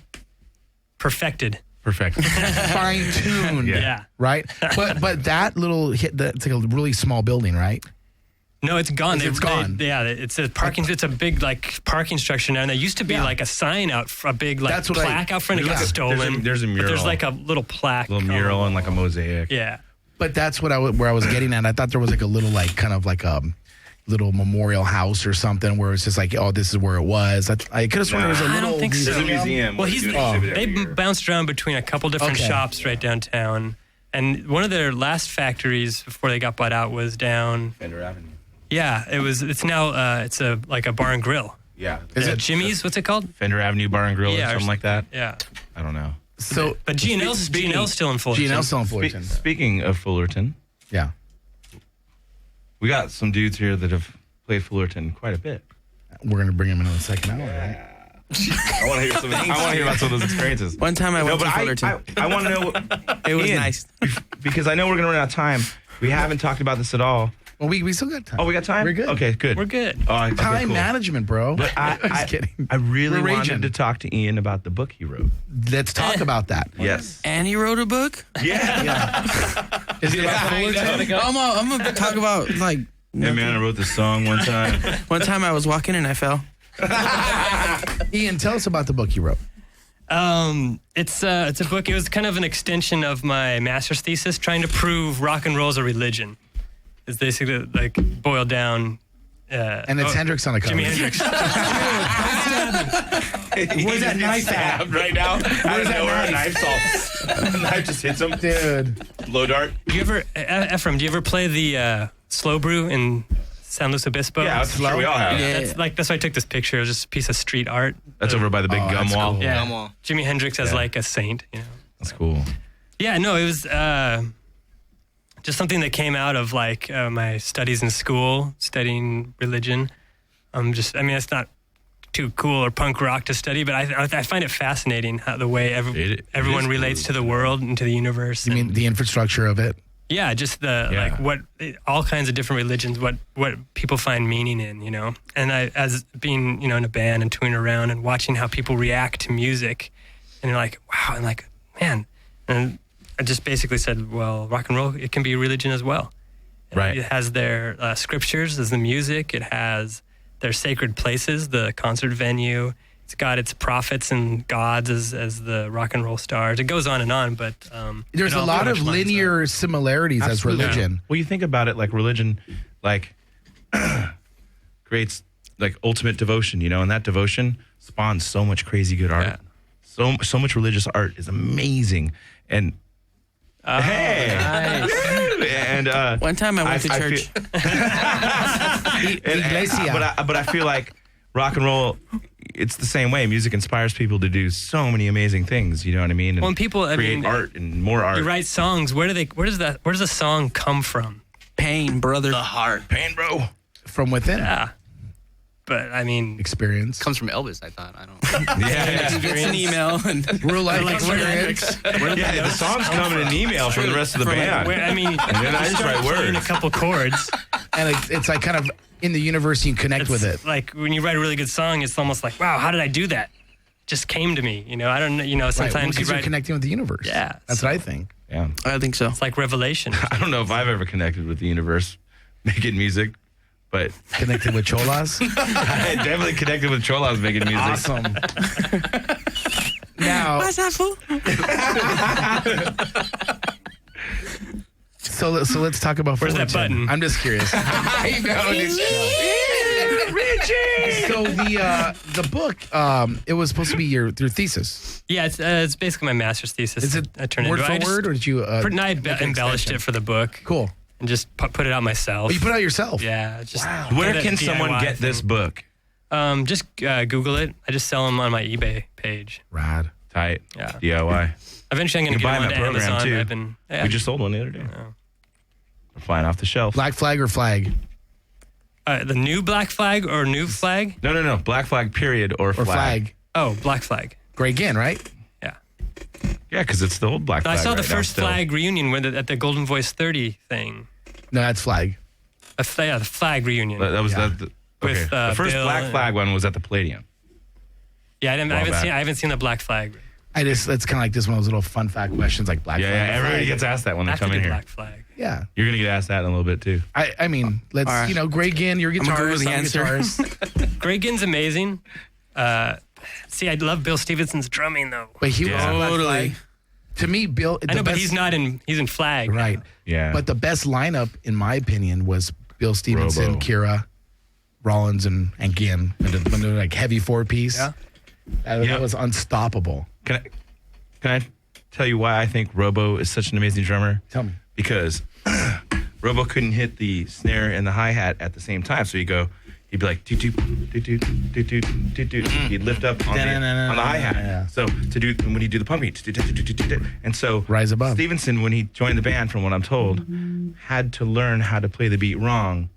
perfected. Fine-tuned. Yeah. Right? But that little it's like a really small building, right? No, it's gone. It's gone. It's a parking. It's a big parking structure now. And there used to be like a sign out, a big plaque out front. It got stolen. There's a mural. But there's like a little plaque. Little mural and like a mosaic. Yeah. But that's where I was getting at. I thought there was like a little kind of like a little memorial house or something where it's just like, oh, this is where it was. I could have sworn there was a little. I don't think so. There's a museum. Well, they bounced around between a couple different shops right downtown. And one of their last factories before they got bought out was down Fender Avenue. Yeah, it's now it's a bar and grill. Yeah. Is it Jimmy's? What's it called? Fender Avenue Bar and Grill or Yeah, something like that? Yeah. I don't know. So, but G&L's still in Fullerton. G&L's still in Fullerton. Speaking of Fullerton. Yeah. We got some dudes here that have played Fullerton quite a bit. We're going to bring him in the second hour, right? I want to hear about some of those experiences. One time I went to Fullerton. I want to know. It was Ian, nice. Because I know we're going to run out of time. We haven't talked about this at all. Well, we still got time. Oh, we got time? We're good. Okay, good. We're good. Okay, Time cool. management, bro. But I'm just kidding. I really We're wanted raging. to talk to Ian about the book he wrote. Let's talk about that. Yes. And he wrote a book? Yeah. Is it about Fullerton? I'm going to talk about, like... Hey, man, I wrote this song one time. One time I was walking and I fell. Ian, tell us about the book you wrote. It's a book. It was kind of an extension of my master's thesis, trying to prove rock and roll is a religion. It's basically like boiled down. And it's Hendrix on the cover. Jimi Hendrix. Where's that knife at? Right now, Where's that knife? A knife just hits him. Dude. Low dart. Do you ever, Ephraim? Do you ever play the slow brew in San Luis Obispo. Yeah, that's sure we all have. That's why I took this picture. It was just a piece of street art. That's over by the big gum wall. Cool. Yeah. Gum wall. Jimi Hendrix as like a saint. That's cool. Yeah, no, it was just something that came out of like my studies in school, studying religion. It's not too cool or punk rock to study, but I find it fascinating how the way everyone relates to the world and to the universe. You mean the infrastructure of it? Yeah, just all kinds of different religions, what people find meaning in, And as being, in a band and touring around and watching how people react to music, and you're like, wow, and like, man, and I just basically said, well, rock and roll, it can be a religion as well. Right. It has their scriptures as the music. It has their sacred places, the concert venue. It's got its prophets and gods as the rock and roll stars. It goes on, but there's a lot of linear similarities as religion. Yeah. Well, you think about it, like religion, like creates like ultimate devotion, and that devotion spawns so much crazy good art. Yeah. So much religious art is amazing, and hey, nice. And one time I went to church. But I feel like rock and roll, it's the same way. Music inspires people to do so many amazing things. You know what I mean? And when people create art and more art. You write songs. Where does a song come from? Pain, brother. The heart. Pain, bro. From within. Yeah. But experience comes from Elvis. I thought. I don't. It's an email and real life experience. Yeah, the songs come in an email from the rest of the band. And then I just write words. A couple chords, and it's like kind of in the universe. You connect with it. Like when you write a really good song, it's almost like, wow, how did I do that? Just came to me. I don't know. Sometimes you're connecting with the universe. Yeah, that's what I think. Yeah, I think so. It's like revelation. I don't know if I've ever connected with the universe making music. But connected with cholas? I definitely connected with cholas making music. Awesome. Now, what's that fool? So let's talk about where's that button? I'm just curious. I know Richie. So the book, it was supposed to be your thesis. Yeah, it's basically my master's thesis. Is it I turned word into, for word, or did you? I embellished it for the book. Cool. And just put it out myself. Oh, you put it out yourself? Yeah. Just Where can someone get this book? Just Google it. I just sell them on my eBay page. Rad. Tight. Yeah. DIY. Eventually, I'm going to get them onto program Amazon. Too. We just sold one the other day. We're flying off the shelf. Black flag or flag? The new Black Flag or new flag? No. Black flag, period, or flag. Oh, Black Flag. Great again, right? Yeah, because it's the old Black Flag. I saw the right first flag reunion at the Golden Voice 30 thing. No, that's flag. The flag reunion. That was okay. With, the first Bill Black Flag one was at the Palladium. Yeah, I haven't seen the Black Flag. It's kind of like just one of those little fun fact questions, like Black Flag. Yeah, everybody gets asked that when they come in here. Black Flag. Yeah, you're gonna get asked that in a little bit too. I mean, let's Greg Ginn, your guitarist, guitarist. Greg Ginn's amazing. See, I love Bill Stevenson's drumming though. But he was totally. To me, Bill. I know, but he's not in. He's in Flag, right? Now. Yeah. But the best lineup, in my opinion, was Bill Stevenson, Kira, Rollins, and Ginn. When they're like heavy 4-piece. Yeah. That was unstoppable. Can I tell you why I think Robo is such an amazing drummer? Tell me. Because Robo couldn't hit the snare and the hi-hat at the same time, so he'd be like doot doot doot doot doot doot doot doot. He'd lift up on the hi-hat. Yeah. So when he'd do the pumping, and so rise above. Stevenson, when he joined the band, from what I'm told, had to learn how to play the beat wrong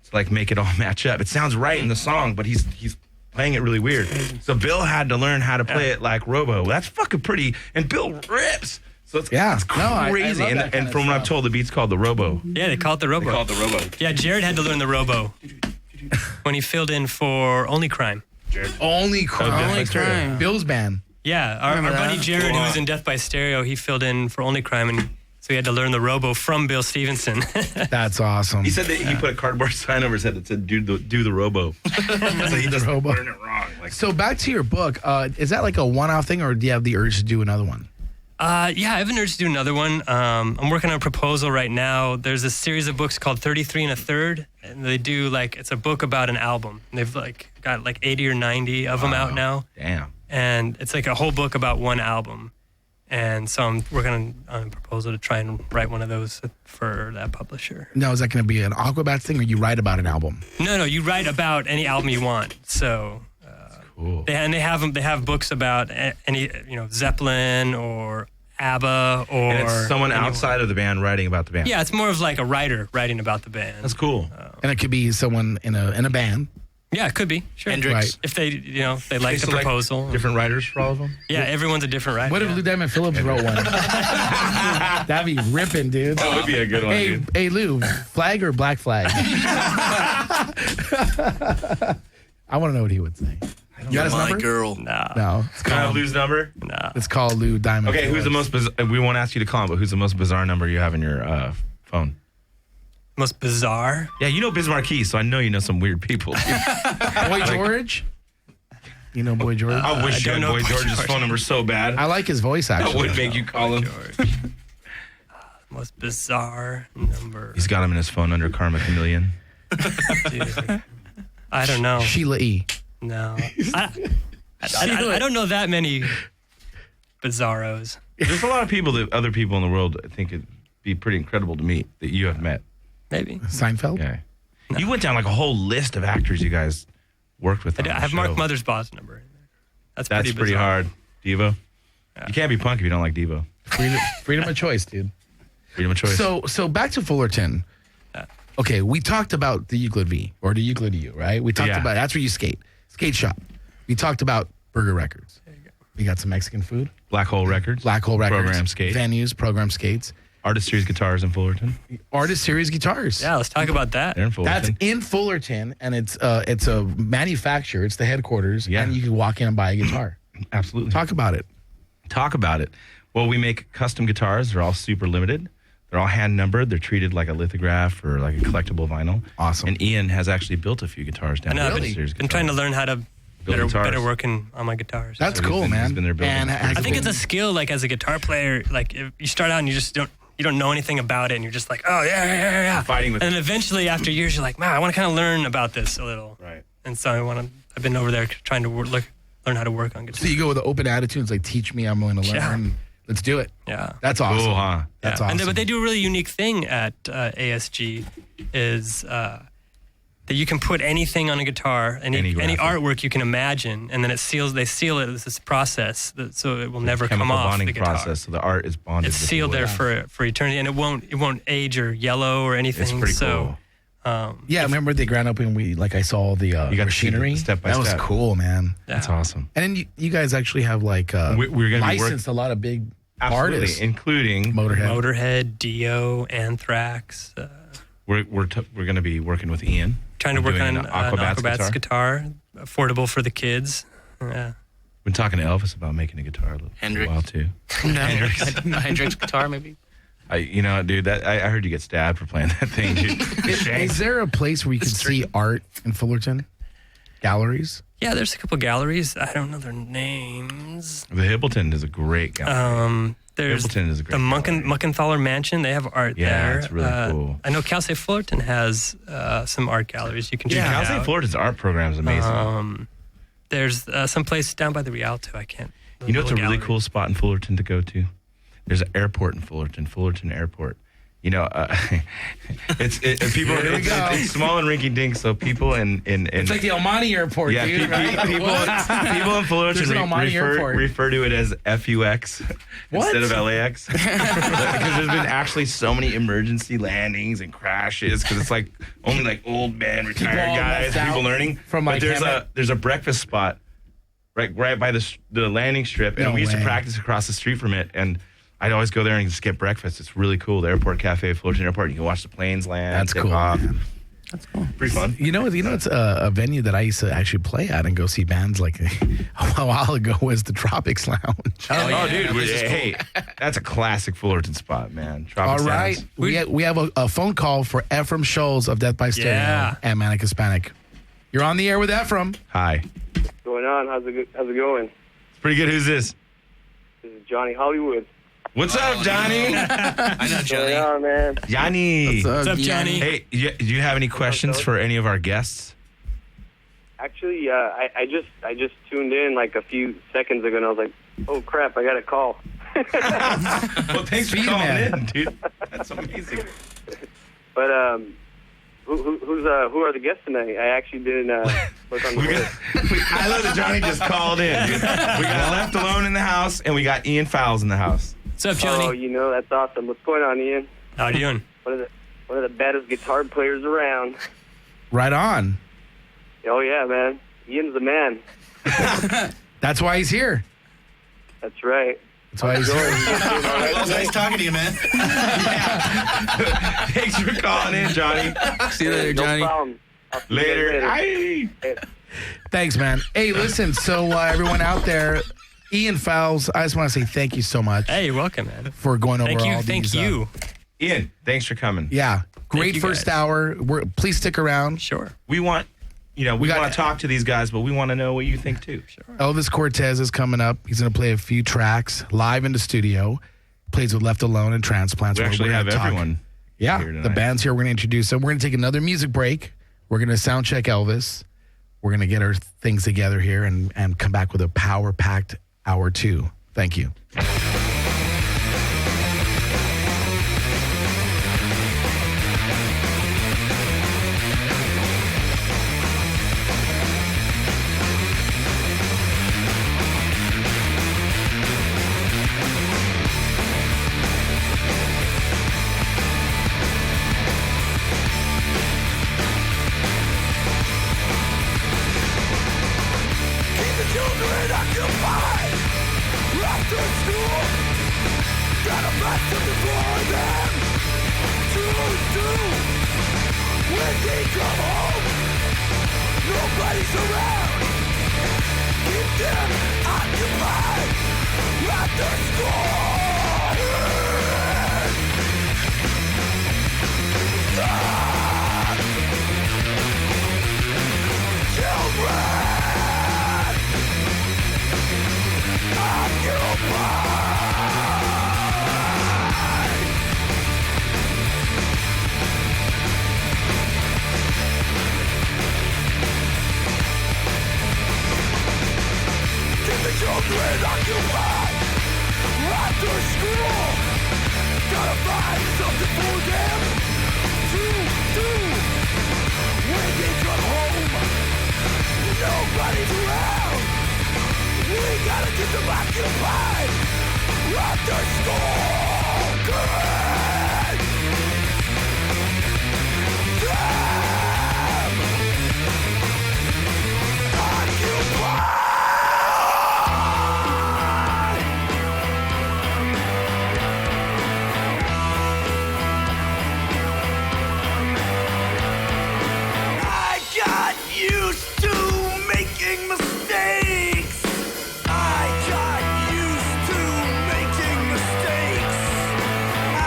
to like make it all match up. It sounds right in the song, but he's playing it really weird. So Bill had to learn how to play it like Robo. That's fucking pretty, and Bill rips. So it's crazy. And from what I'm told, the beat's called the Robo. Yeah, they call it the Robo. Yeah, Jared had to learn the Robo when he filled in for Only Crime. Only Crime. Bill's band. Yeah, our buddy Jared, who was in Death by Stereo, he filled in for Only Crime, and so he had to learn the Robo from Bill Stevenson. That's awesome. He said that he put a cardboard sign over his head that said, do the Robo. So he just learned it wrong. So back to your book, is that like a one-off thing, or do you have the urge to do another one? Yeah, I have an urge to do another one. I'm working on a proposal right now. There's a series of books called 33 1/3, and they do it's a book about an album. And they've got 80 or 90 of them out now. Damn. And it's like a whole book about one album. And so I'm working on a proposal to try and write one of those for that publisher. Now, is that going to be an Aquabats thing, or you write about an album? No, you write about any album you want. So cool. They have books about any Zeppelin or ABBA or And it's someone anyone. outside of the band writing about the band. Yeah, it's more of like a writer writing about the band. That's cool. And it could be someone in a band. Yeah, it could be. Sure. Hendrix. Right. If they, if they like the select proposal. Different writers for all of them? Yeah, everyone's a different writer. What if Lou Diamond Phillips wrote one? That'd be ripping, dude. That would be a good one, Hey, dude. hey, Lou, flag or black flag? I want to know what he would say. You got his My number? girl. Nah. No. Can I have Lou's number? Nah. It's called Lou Diamond. Okay, who's the most we won't ask you to call him, but who's the most bizarre number you have in your phone? Most bizarre? Yeah, you know Biz Marquis, so I know you know some weird people. Boy George? You know Boy George? I wish you had Boy George's phone number so bad. I like his voice, actually. That would make you call him. Most bizarre number. He's got him in his phone under Karma Chameleon. Dude. I don't know. Sheila E. No. I don't know that many bizarros. There's a lot of people that other people in the world think it'd be pretty incredible to meet that you have met. Maybe. Seinfeld? Yeah. No. You went down like a whole list of actors you guys worked with. I have Mark Mothersbaugh's number. That's pretty bizarre. hard. Devo? Yeah. You can't be punk if you don't like Devo. Freedom of choice, dude. Freedom of choice. So back to Fullerton. Okay, we talked about the Euclid V or the Euclid U, right? We talked about that's where you skate shop. We talked about Burger Records. There you go. We got some Mexican food. Black Hole Records. Program Skates. Venues, Program Skates. Artist Series Guitars in Fullerton. Artist Series Guitars. Yeah, let's talk about that. They're in Fullerton. That's in Fullerton, and it's a manufacturer. It's the headquarters, and you can walk in and buy a guitar. Absolutely. Talk about it. Well, we make custom guitars. They're all super limited. They're all hand numbered. They're treated like a lithograph or like a collectible vinyl. Awesome. And Ian has actually built a few guitars down I know, there. I've been trying to learn how to better working on my guitars. That's cool, man. He's been there building. And I think it's a skill, like as a guitar player, like if you start out and you don't know anything about it, and you're just like, oh yeah. Fighting with. And then eventually, after years, you're like, man, I want to kind of learn about this a little. Right. And so I've been over there trying to learn how to work on guitar. So you go with an open attitude. It's like, teach me, I'm willing to learn. Yeah. Let's do it. Yeah. That's awesome. Cool, huh? That's Yeah. awesome. But they do a really unique thing at ASG is that you can put anything on a guitar, any artwork you can imagine, and then they seal it as this process, so it will never come off bonding the guitar. process, so the art is bonded. It's sealed there for eternity, and it won't age or yellow or anything. It's pretty cool. Yeah, remember the grand opening? I saw the machinery. Step by that step. was cool, man. Yeah. That's awesome. And then you guys actually have we're gonna licensed a lot a big Absolutely, artists, including Motorhead, Dio, Anthrax. We're going to be working with Ian. Trying to work on an an Aquabats guitar, affordable for the kids. Yeah. Been talking to Elvis about making a guitar a Hendrix. while too. Hendrix guitar, maybe. Dude, I heard you get stabbed for playing that thing, dude. Is there a place where you can see art in Fullerton? Galleries? Yeah, there's a couple galleries. I don't know their names. The Hippleton is a great gallery. There's Hippleton is a great the Muckenthaler Mansion. They have art there. Yeah, it's really cool. I know Cal State Fullerton has some art galleries you can check Cal out. State Fullerton's art program is amazing. There's some place down by the Rialto. I can't. You know, it's a really cool spot in Fullerton to go to. There's an airport in Fullerton Airport. People. It's small and rinky-dink, so people in it's like the Almani Airport. Yeah, dude, people in Fullerton refer to it as FUX instead of LAX because there's been actually so many emergency landings and crashes because it's like only like old men, retired guys, people learning. But there's a breakfast spot right by the landing strip, and we used to practice across the street from it, and I'd always go there and just get breakfast. It's really cool. The Airport Cafe, Fullerton Airport. You can watch the planes land. That's cool. Man. That's cool. Pretty fun. It's a venue that I used to actually play at and go see bands like a while ago was the Tropics Lounge. Dude. Hey, that's a classic Fullerton spot, man. Tropics All right. Lounge. We have a phone call for Ephraim Scholes of Death by Stereo and Manic Hispanic. You're on the air with Ephraim. Hi. What's going on? How's it going? It's pretty good. Who's this? This is Johnny Hollywood. What's up, Johnny? I know Johnny. What's going on, man? Johnny. What's up, Johnny? Hey, do you have any questions for any of our guests? Actually, I just tuned in like a few seconds ago, and I was like, "Oh crap, I got a call." Well, thanks for Speed calling man. in, dude. That's amazing. But who are the guests tonight? I actually didn't look on the list. I love that Johnny just called in, dude. We got Left Alone in the house, and we got Ian Fowles in the house. What's up, Johnny? Oh, you know, that's awesome. What's going on, Ian? How you doing? One of the baddest guitar players around. Right on. Oh yeah, man. Ian's the man. That's why he's here. That's right. That's why he's here. Well, it's nice talking to you, man. Thanks for calling in, Johnny. See you later, Johnny. No problem. I'll see you guys Later. later. Aye. Thanks, man. Hey, listen, so everyone out there, Ian Fowles, I just want to say thank you so much. Hey, you're welcome, man. For going over all Thank these. you. Ian, thanks for coming. Yeah. Great you, first guys. hour. Please stick around. Sure. We want, we got- want to talk to these guys, but we want to know what you think too. Sure. Elvis Cortez is coming up. He's going to play a few tracks live in the studio. Plays with Left Alone and Transplants. We actually We're have gonna talk. everyone. Yeah, here the tonight. band's here. We're going to introduce them. We're going to take another music break. We're going to sound check Elvis. We're going to get our things together here and come back with a power-packed hour 2. Thank you. Keep the children occupied after school. Gotta find something for them to do when they come home. Nobody's around. Keep them occupied after school. Children occupied after school. Gotta find something for them to do when they come home. Nobody's around. We gotta get them occupied after school. Good. Them occupied. I got used to making mistakes. I got used to making mistakes. I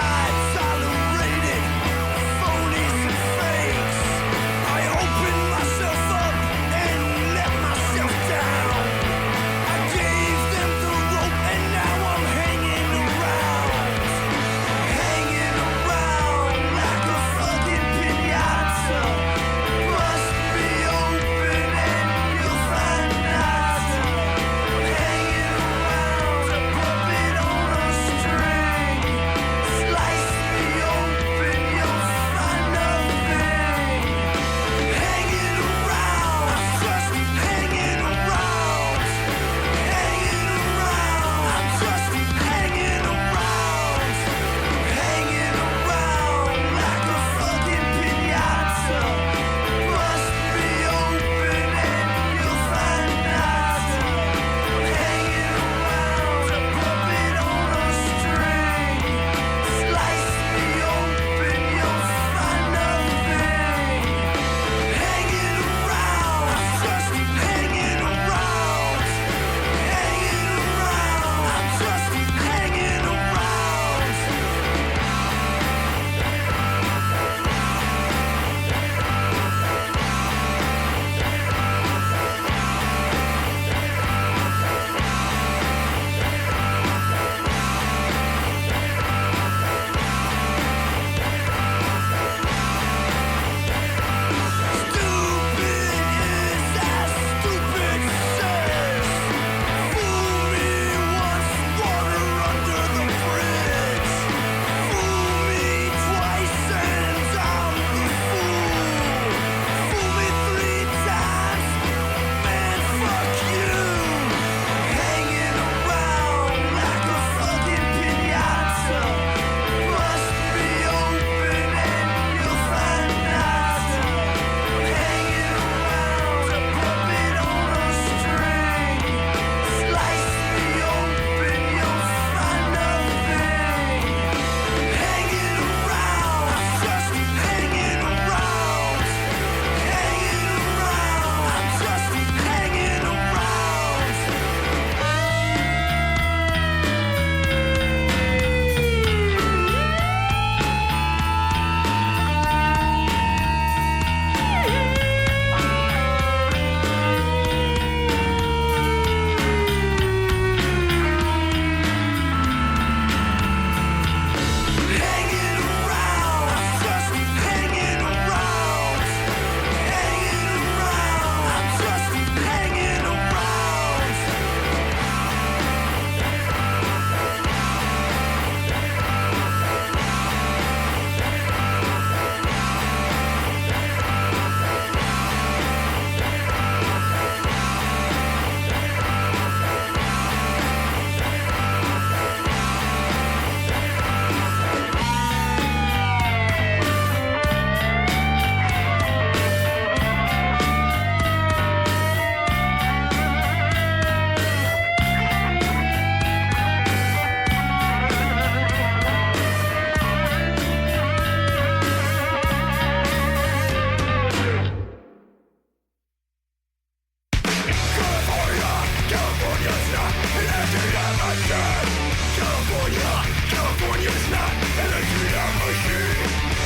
machine. California, California's not an ATM machine.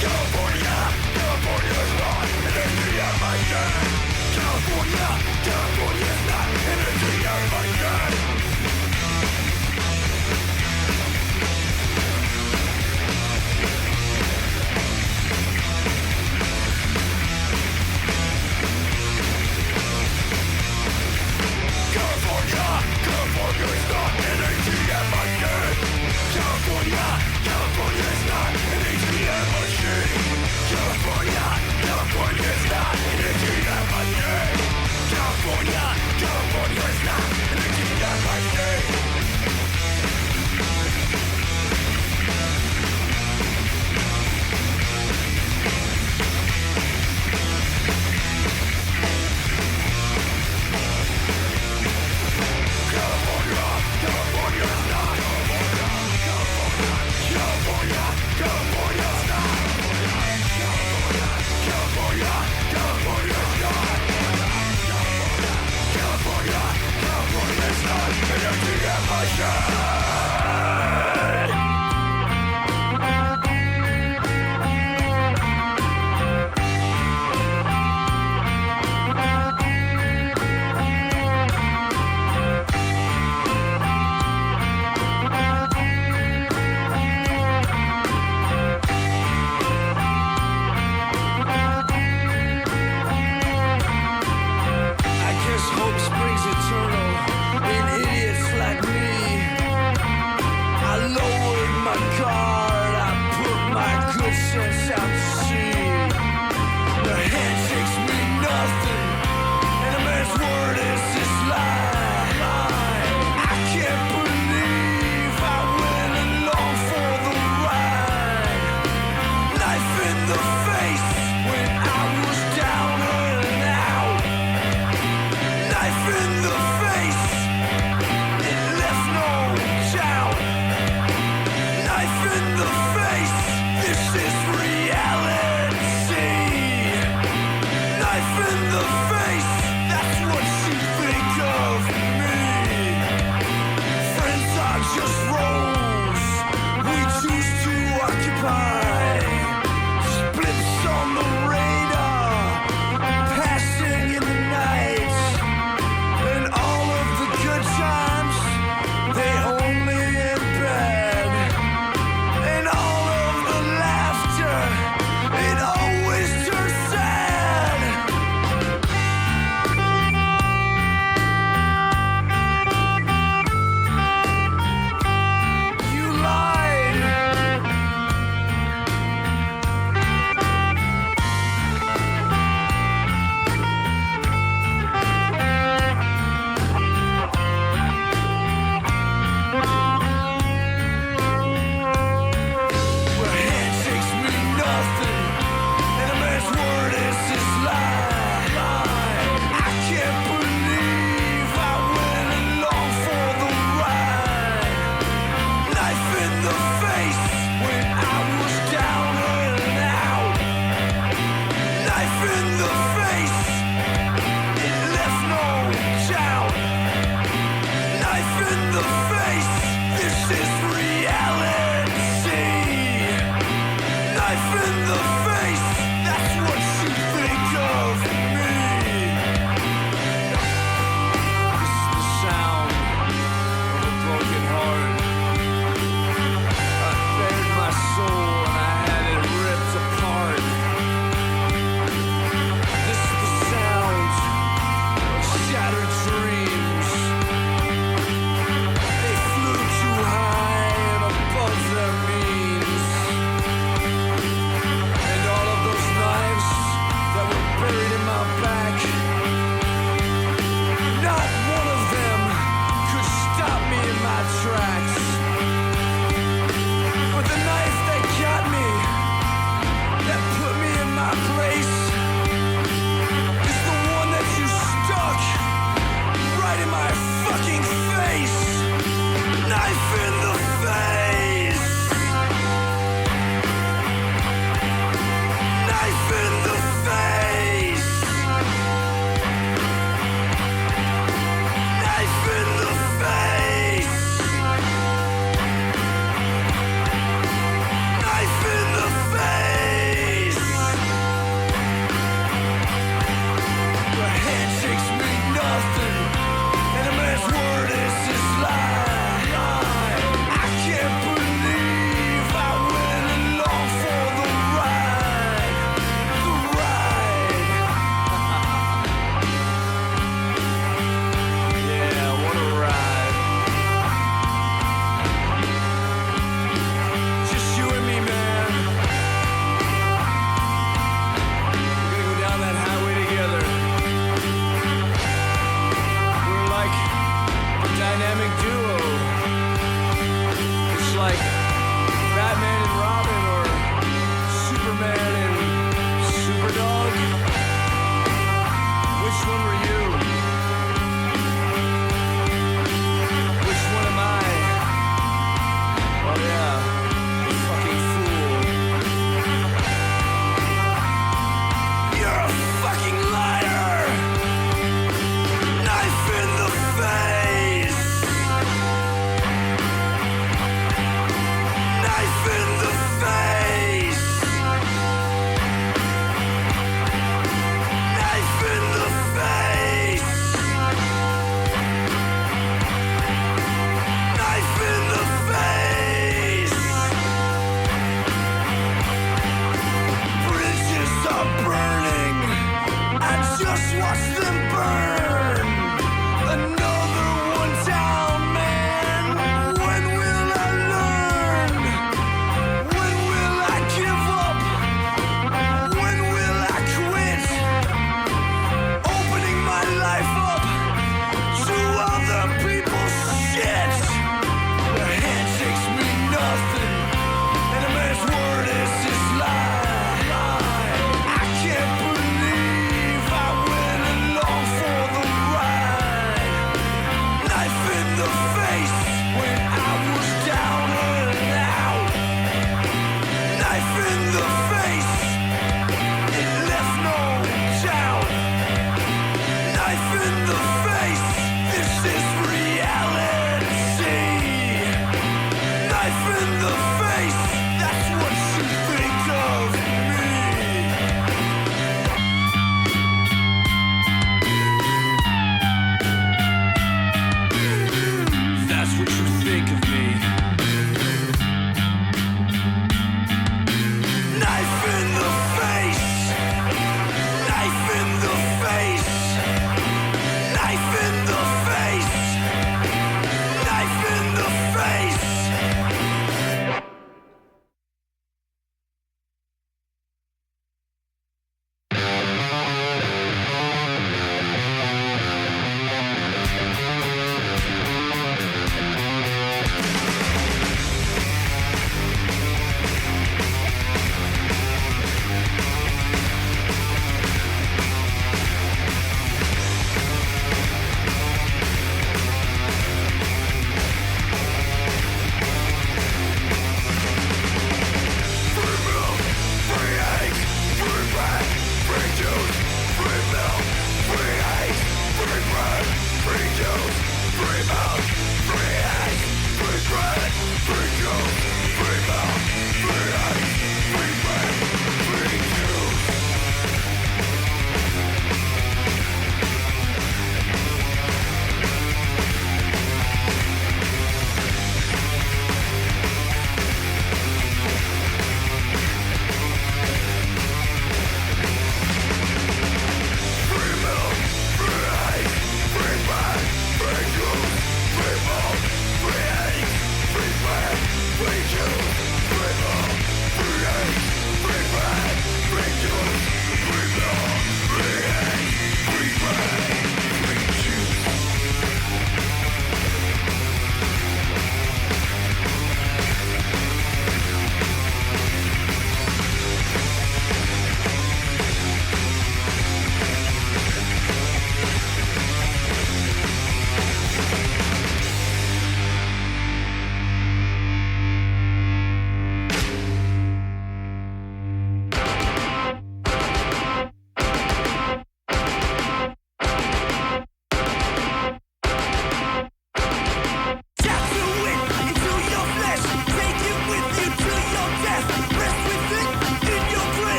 California, California's not an ATM machine. California, California's not an ATM machine. California, California's not an ATM machine. California, California's not an ATM machine. California, California's not an ATM machine. California, California's not an ATM machine. Dreams, they flew too high.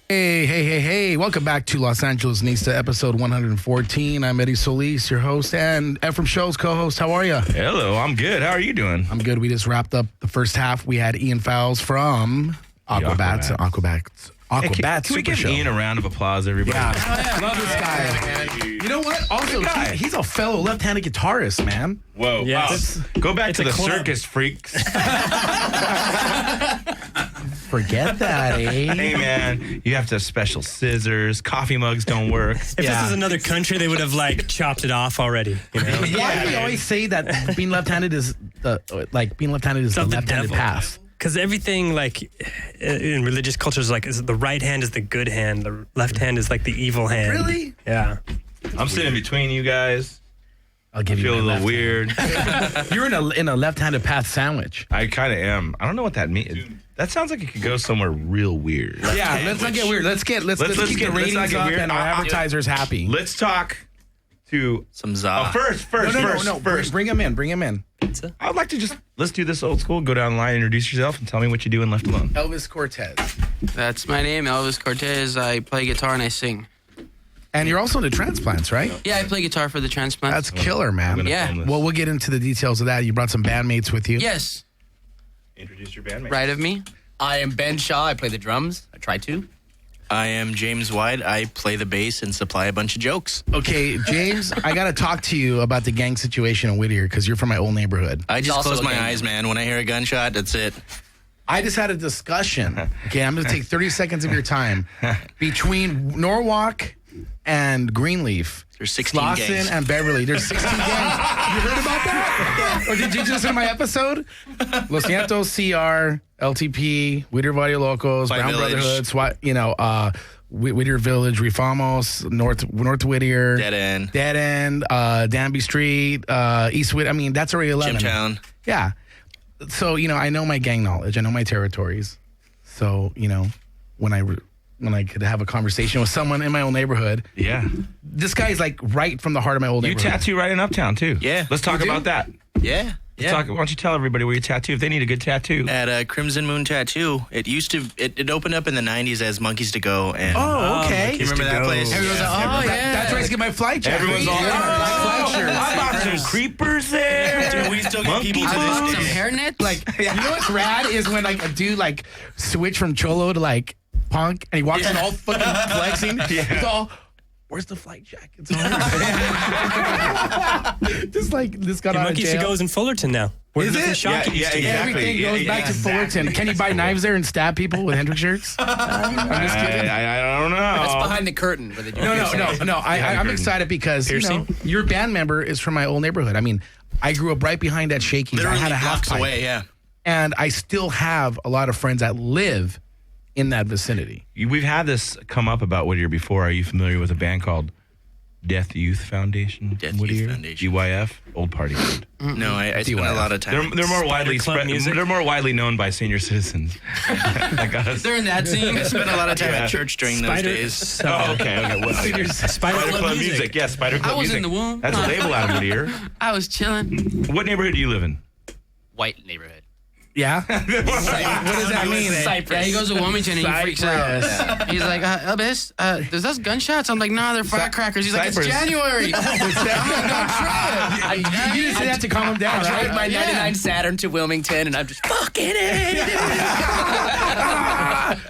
Hey. Welcome back to Los Angeles Nista, episode 114. I'm Eddie Solis, your host, and Ephraim Show's co-host. How are you? Hello, I'm good. How are you doing? I'm good. We just wrapped up the first half. We had Ian Fowles from Aquabats. Can we give Ian a round of applause, everybody? Yeah. Love this guy. You know what? Also, he's a fellow left-handed guitarist, man. Whoa. Yes. Go back to the circus freaks. Forget that, eh? Hey, man, you have to have special scissors. Coffee mugs don't work. If this was another country, they would have chopped it off already. You know? Why do we always say that being left-handed is the left-handed path? Because everything in religious cultures is the right hand is the good hand, the left hand is the evil hand. Really? Yeah. I'm sitting between you guys. I'll give you a little weird. You're in a left-handed path sandwich. I kind of am. I don't know what that means. That sounds like it could go somewhere real weird. Yeah, let's not get weird. Let's keep the ratings up and our advertisers happy. Let's talk to some za. First. Bring him in. I'd like to let's do this old school. Go down the line, introduce yourself, and tell me what you do in Left Alone. Elvis Cortez. That's my name, Elvis Cortez. I play guitar and I sing. And you're also into transplants, right? Yeah, I play guitar for the transplants. That's killer, man. Yeah. Well, we'll get into the details of that. You brought some bandmates with you. Yes. Introduce your bandmate. Right of me. I am Ben Shaw. I play the drums. I try to. I am James White. I play the bass and supply a bunch of jokes. Okay, James, I got to talk to you about the gang situation in Whittier because you're from my old neighborhood. I just close my eyes, man. When I hear a gunshot, that's it. I just had a discussion. Okay, I'm going to take 30 seconds of your time between Norwalk and Greenleaf. There's 16 Slauson gangs. and Beverly. There's 16 gangs. You heard about that? Or did you just listen to my episode? Los Nietos, CR, LTP, Whittier Valle Locos, By Brown Village. Brotherhood, Whittier Village, Refamos, North Whittier. Dead End, Danby Street, East Whittier. I mean, that's already 11. Jimtown. Yeah. So, I know my gang knowledge. I know my territories. So, when I could have a conversation with someone in my old neighborhood. Yeah. This guy is right from the heart of my old neighborhood. You tattoo right in Uptown, too. Yeah. Let's talk about that. Yeah. Why don't you tell everybody where you tattoo if they need a good tattoo? At Crimson Moon Tattoo. It opened up in the 90s as Monkeys to Go. And okay. You remember that place? Everyone's That's where I get my flight check. Everyone's all, flight shirts. I bought some creepers there. Dude, we still get people to Some this day. hairnets. You know what's rad is when a dude switch from cholo to punk and he walks in all fucking flexing. He's all, where's the flight jackets? Just this got out of Monkeys jail. to Go is in Fullerton now. Where Is the it? Shocky used to be. Everything goes back to Fullerton. Can you buy knives there and stab people with Hendrix shirts? I'm just kidding. I don't know. That's behind the curtain. Where they do No. I'm excited because your band member is from my old neighborhood. I mean, I grew up right behind that Shakey's. Literally I had a half blocks pipe. away, yeah. And I still have a lot of friends that live in that vicinity. We've had this come up about Whittier before. Are you familiar with a band called Death Youth Foundation? Death Whittier? Youth Foundation. DYF, old party band. No, I spend a lot of time. They're more widely club music? They're more widely known by senior citizens. Like us. They're in that scene. I spent a lot of time at church during those days. Oh, okay. Well, Spider Club music. Yeah, Spider Club I was music. in the womb. That's a label out of Whittier. I was chilling. What neighborhood do you live in? White neighborhood. Yeah? What does that mean? Yeah, he goes to Wilmington and he freaks out. He's like, Elvis, there's those gunshots? I'm like, nah, they're firecrackers. He's like, it's January. I'm like, don't trip. You just say that to calm him down, I right? drive my 99 Saturn to Wilmington, and I'm just fucking it.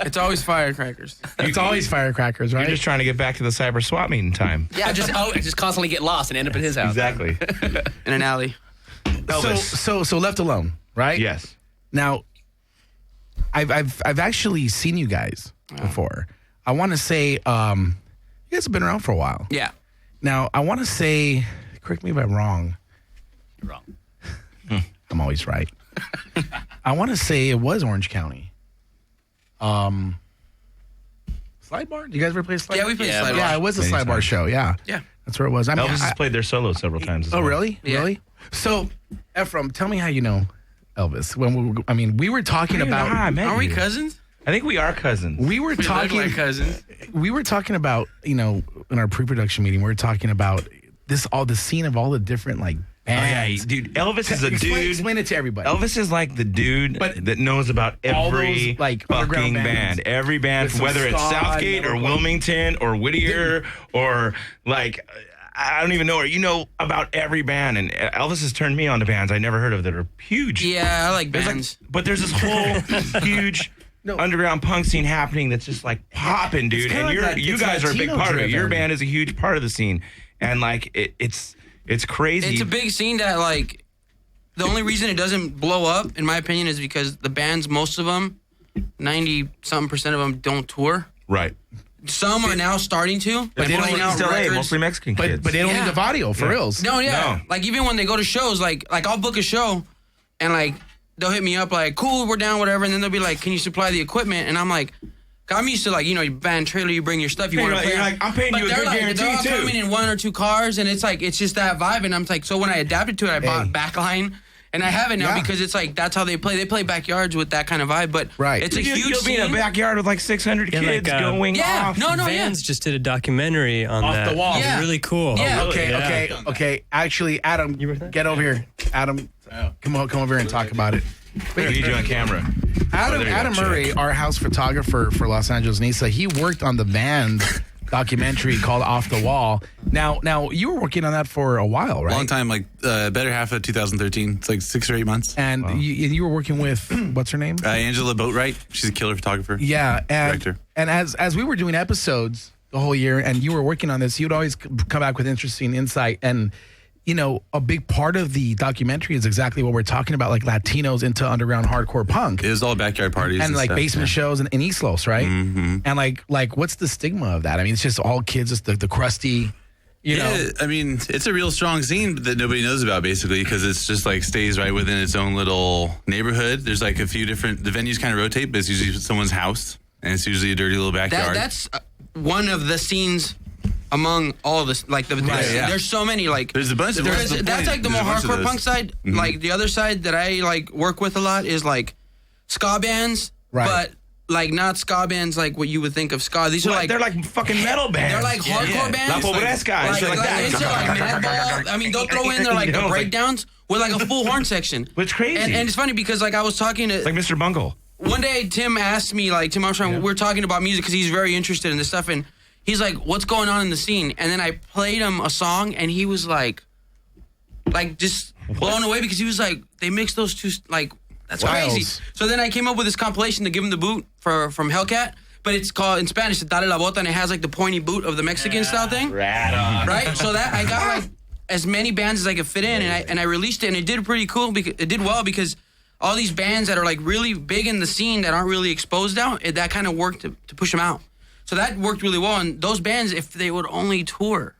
It's always firecrackers. It's always firecrackers, right? You're just trying to get back to the cyber swap meeting time. Yeah, I just constantly get lost and end up at his house. Exactly. In an alley. Elvis. So left alone, right? Yes. Now, I've actually seen you guys before. I want to say you guys have been around for a while. Yeah. Now, I want to say, correct me if I'm wrong. You're wrong. I'm always right. I want to say it was Orange County. Slide Bar? Do you guys ever play Slide Bar? Yeah, we played Slide Bar. Yeah, it was a Many Slide Bar times. show, yeah. Yeah. That's where it was. I mean, Elvis has played their solo several times as Oh, well. really? Yeah. Really? So, Ephraim, tell me how you know Elvis. We were talking about... Are we cousins? I think we are cousins. We were We look talking... like cousins. We were talking about, in our pre-production meeting, we were talking about the scene of all the different, bands. Dude, Elvis is a dude. Explain it to everybody. Elvis is like the dude that knows about every those, like, fucking underground band. Every band, With some whether it's ska, Southgate or Wilmington or Whittier or like, I don't even know. You know about every band. And Elvis has turned me on to bands I never heard of that are huge. Yeah, I like bands. But there's this whole huge underground punk scene happening that's just like popping, dude. And you guys are a big part of it. Your band is a huge part of the scene. And like, it's crazy. It's a big scene that, like, the only reason it doesn't blow up, in my opinion, is because the bands, most of them, 90-something% of them don't tour. Right. Some are now starting to. But they don't East LA, mostly Mexican kids. But they don't need the audio, for reals. No. Like, even when they go to shows, like I'll book a show, and, like, they'll hit me up, like, cool, we're down, whatever, and then they'll be like, can you supply the equipment? And I'm like, I'm used to, like, you know, you van trailer, you bring your stuff, you want to play. You're like, I'm paying you a good guarantee, they're all too. coming in 1 or 2 cars, and it's like, it's just that vibe. And I'm like, so when I adapted to it, I bought Backline, and I have it now because it's like, that's how they play. They play backyards with that kind of vibe, but it's a huge You'll be in a backyard with like 600 kids going off. Vans just did a documentary on Off that. the wall. It was really cool. Yeah. Okay. Actually, Adam, get over here. Adam, come over here and talk about it. We need you on camera. Adam Murray, our house photographer for Los Angeles NISA, he worked on the band documentary called Off the Wall. Now you were working on that for a while, right? Long time, like better half of 2013. It's like 6 or 8 months. And you were working with, what's her name? Angela Boatwright. She's a killer photographer. Yeah, and director. And as we were doing episodes the whole year, and you were working on this, you'd always come back with interesting insight. And you know, a big part of the documentary is exactly what we're talking about, like Latinos into underground hardcore punk. It was all backyard parties and like stuff, basement shows in East Los, right? Mm-hmm. And like, what's the stigma of that? I mean, it's just all kids, just the crusty, you know. I mean, it's a real strong scene that nobody knows about, basically, because it's just like stays right within its own little neighborhood. There's like a few different, the venues kind of rotate, but it's usually someone's house, and it's usually a dirty little backyard. That's one of the scenes among all of this, like there's so many, like there's a bunch of that's like the more hardcore punk side. Mm-hmm. Like the other side that I like work with a lot is like ska bands, but like not ska bands like what you would think of ska. These are like they're like fucking metal bands. They're like hardcore bands. La Pobresca, like that. I mean, they'll throw in their like the breakdowns with like a full horn section. Which crazy. And it's funny because like I was talking to like Mr. Bungle. One day Tim asked me, like Tim Armstrong, we were talking about music because he's very interested in this stuff, and he's like, what's going on in the scene? And then I played him a song, and he was like just blown away because he was like, they mixed those two, like, that's crazy. So then I came up with this compilation to give him the boot from Hellcat, but it's called, in Spanish, Dale la Bota, and it has like the pointy boot of the Mexican style thing. Right? So that I got like as many bands as I could fit in, and I released it, and it did pretty cool, because it did well because all these bands that are like really big in the scene that aren't really exposed out, that kind of worked to push them out. So that worked really well. And those bands, if they would only tour,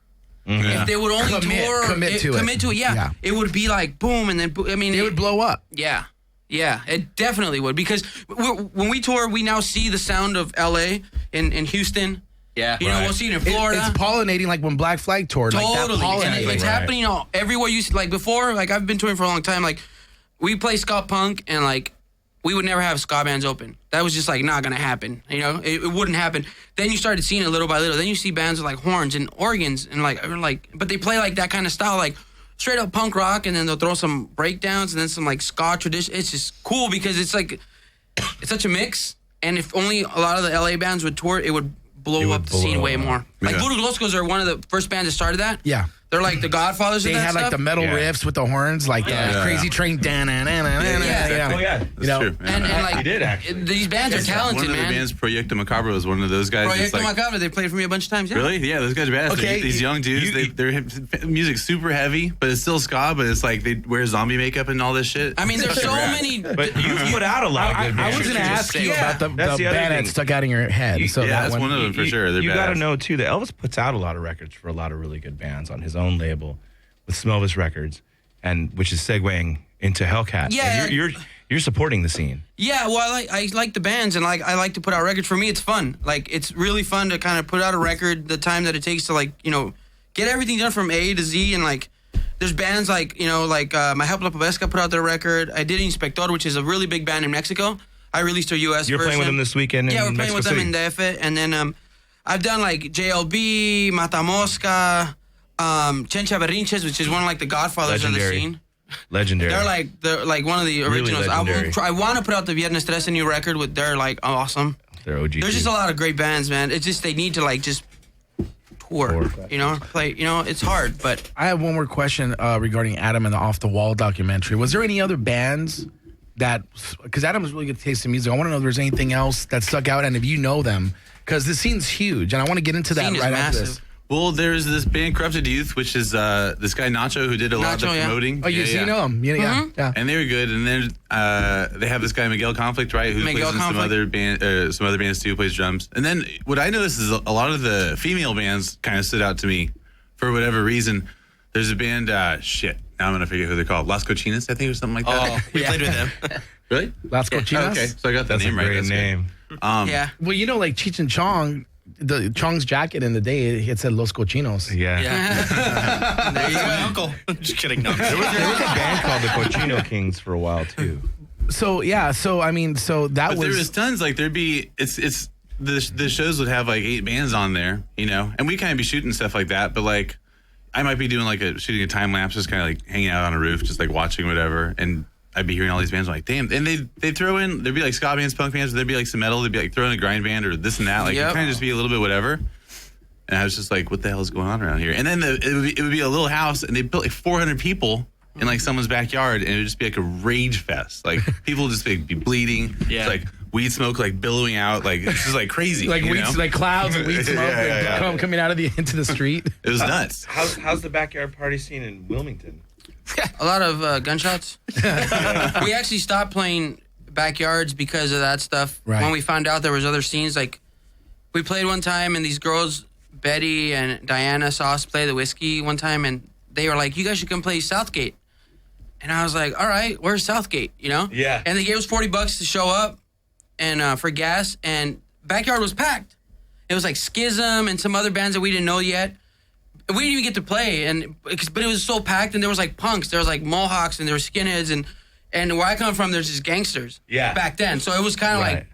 if they would only commit to it, it would be like boom, and then I mean, it would blow up. Yeah, it definitely would, because when we tour, we now see the sound of LA in Houston. Yeah, you know, we'll see it in Florida. It's pollinating like when Black Flag toured. Totally, like that and it's happening everywhere. Like before, like I've been touring for a long time. Like we play ska punk, and like we would never have ska bands open. That was just like not gonna happen. You know, it wouldn't happen. Then you started seeing it little by little. Then you see bands with like horns and organs and like, but they play like that kind of style, like straight up punk rock, and then they'll throw some breakdowns and then some like ska tradition. It's just cool because it's like it's such a mix. And if only a lot of the LA bands would tour, it would blow up the scene way more. Like Voodoo Gloscos are one of the first bands that started that. Yeah. They're like the godfathers of that stuff. They had like the metal riffs with the horns, like Crazy Train. Oh, yeah. You know? True. And like, he did actually. These bands are talented, one of the bands, Proyecto Macabro, was one of those guys. Proyecto Macabro, they played for me a bunch of times. Yeah. Really? Yeah, those guys are badass. Okay. These young dudes, their music's super heavy, but it's still ska, but it's like they wear zombie makeup and all this shit. I mean, there's so many. But you put out a lot of good bands. I was going to ask you about the That's the band that stuck out in your head. So that's one of them for sure. You got to know, too, that Elvis puts out a lot of records for a lot of really good bands on his own label with Smelvis Records, and which is segueing into Hellcat. Yeah. And you're supporting the scene. Yeah, well, I like the bands, and like I like to put out records. For me, it's fun. Like, it's really fun to kind of put out a record, the time that it takes to, like, you know, get everything done from A to Z. And like, there's bands like, you know, like My Help La Pobresca put out their record. I did Inspector, which is a really big band in Mexico. I released their U.S. You're version. playing with them this weekend in Yeah, we're Mexico playing with City. them in DF. And then I've done like JLB, Matamosca, Chencha Berrinches, which is one of like the godfathers of the scene. Legendary. They're like one of the originals. Really I want to put out the Viernes 13 new record with. They're like awesome. They're OG. There's just a lot of great bands, man. It's just they need to like just tour. You know, play. You know, it's hard. But I have one more question regarding Adam and the Off the Wall documentary. Was there any other bands that? Because Adam has really good taste in music. I want to know if there's anything else that stuck out, and if you know them, because the scene's huge, and I want to get into that right after this. Well, there's this band Corrupted Youth, which is this guy Nacho who did a lot of the promoting. Oh, you know him? Yeah. And they were good. And then they have this guy Miguel Conflict, right, who plays in some other bands too, plays drums. And then what I noticed is a lot of the female bands kind of stood out to me for whatever reason. There's a band, now I'm gonna forget who they're called, Las Cochinas, I think, or something like that. Oh, we played with them. Really? Las Cochinas. Oh, okay, so I got that name right. That's a great name. Yeah. Well, you know, like Cheech and Chong. The Chong's jacket in the day, it said Los Cochinos. Yeah. There you go, Uncle. Just kidding. No. There was a band called the Cochino Kings for a while too. So I mean, that but there was tons. Like there'd be the shows would have like 8 bands on there, you know, and we kind of be shooting stuff like that. But like I might be doing shooting a time lapse, just kind of like hanging out on a roof, just like watching whatever, and I'd be hearing all these bands. I'm like, damn. And they throw in, there'd be like ska bands, punk bands, there'd be like some metal, they'd be like throwing a grind band or this and that. Like, it kind of just be a little bit whatever. And I was just like, what the hell is going on around here? And then it would be a little house, and they built like 400 people in like someone's backyard, and it would just be like a rage fest. Like, people would just be bleeding. Yeah. Like, weed smoke like billowing out. Like, it's just like crazy. Like like clouds of weed smoke coming out of into the street. It was nuts. How's the backyard party scene in Wilmington? A lot of gunshots. We actually stopped playing backyards because of that stuff. Right. When we found out there was other scenes, like we played one time, and these girls, Betty and Diana, saw us play the Whiskey one time, and they were like, "You guys should come play Southgate." And I was like, "All right, where's Southgate?" You know? Yeah. And they gave us $40 to show up, and for gas, and backyard was packed. It was like Schism and some other bands that we didn't know yet. We didn't even get to play, but it was so packed, and there was like punks, there was like Mohawks, and there were skinheads, and where I come from, there's just gangsters. Yeah. Back then, so it was kind of like,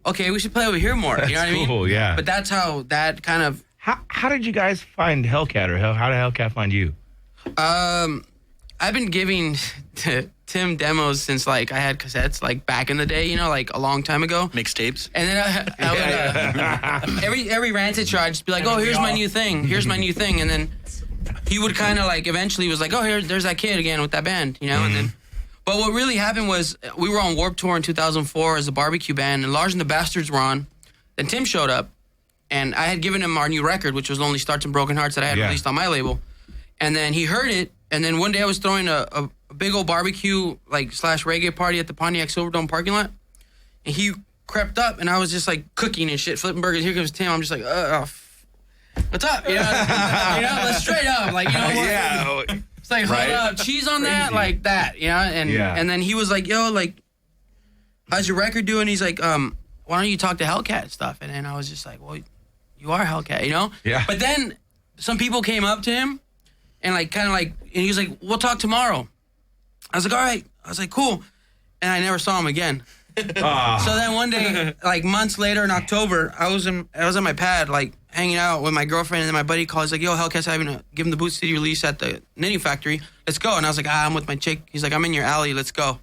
okay, we should play over here more. You know what I mean? Cool, yeah. But that's how that kind of. How did you guys find Hellcat, or how did Hellcat find you? I've been giving Tim demos since like I had cassettes like back in the day, you know, like a long time ago. Mixtapes. And then I would, every Rancid show, I'd just be like, oh, here's my new thing. Here's my new thing. And then he would kind of like eventually was like, oh, there's that kid again with that band, you know? Mm-hmm. And then, but what really happened was we were on Warped Tour in 2004 as a barbecue band, and Large and the Bastards were on. Then Tim showed up, and I had given him our new record, which was Lonely Starts and Broken Hearts, that I had released on my label. And then he heard it, and then one day I was throwing a big old barbecue like / reggae party at the Pontiac Silverdome parking lot, and he crept up, and I was just like cooking and shit, flipping burgers. Here comes Tim. I'm just like, what's up? You know, let's straight up, like, you know, yeah. It's like, hold up, cheese on that, like that, you know. And then he was like, yo, like, how's your record doing? He's like, why don't you talk to Hellcat and stuff? And then I was just like, well, you are Hellcat, you know. Yeah. But then some people came up to him. And like, kind of like, and he was like, we'll talk tomorrow. I was like, all right. I was like, cool. And I never saw him again. So then one day, like months later in October, I was on my pad, like hanging out with my girlfriend, and then my buddy called. He's like, yo, Hellcat's having a Give him the Boot City release at the Knitting Factory. Let's go. And I was like, I'm with my chick. He's like, I'm in your alley. Let's go.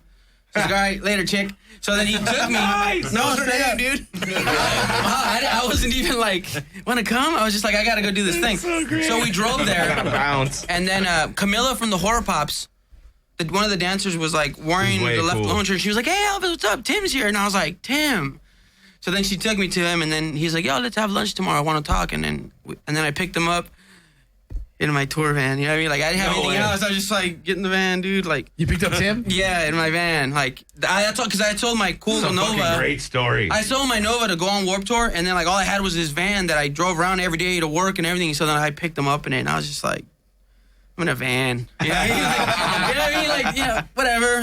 So I was like, all right, later, chick. So then he took me. Nice. No, straight up, dude. I wasn't even like, want to come? I was just like, I got to go do this thing. So we drove there. Bounce. And then Camilla from the Horror Pops, one of the dancers was like wearing the left lounge shirt. She was like, hey, Elvis, what's up? Tim's here. And I was like, Tim. So then she took me to him, and then he's like, yo, let's have lunch tomorrow. I want to talk. And then I picked him up in my tour van. You know what I mean? Like, I didn't have anything else. I was just like, get in the van, dude. Like, you picked up Tim? Yeah, in my van. Like, because I told my cool Nova. Great story. I told my Nova to go on Warped Tour, and then like all I had was this van that I drove around every day to work and everything. So then I picked him up in it, and I was just like, I'm in a van. You know what I mean? Like, you know what I mean? Like, yeah, whatever.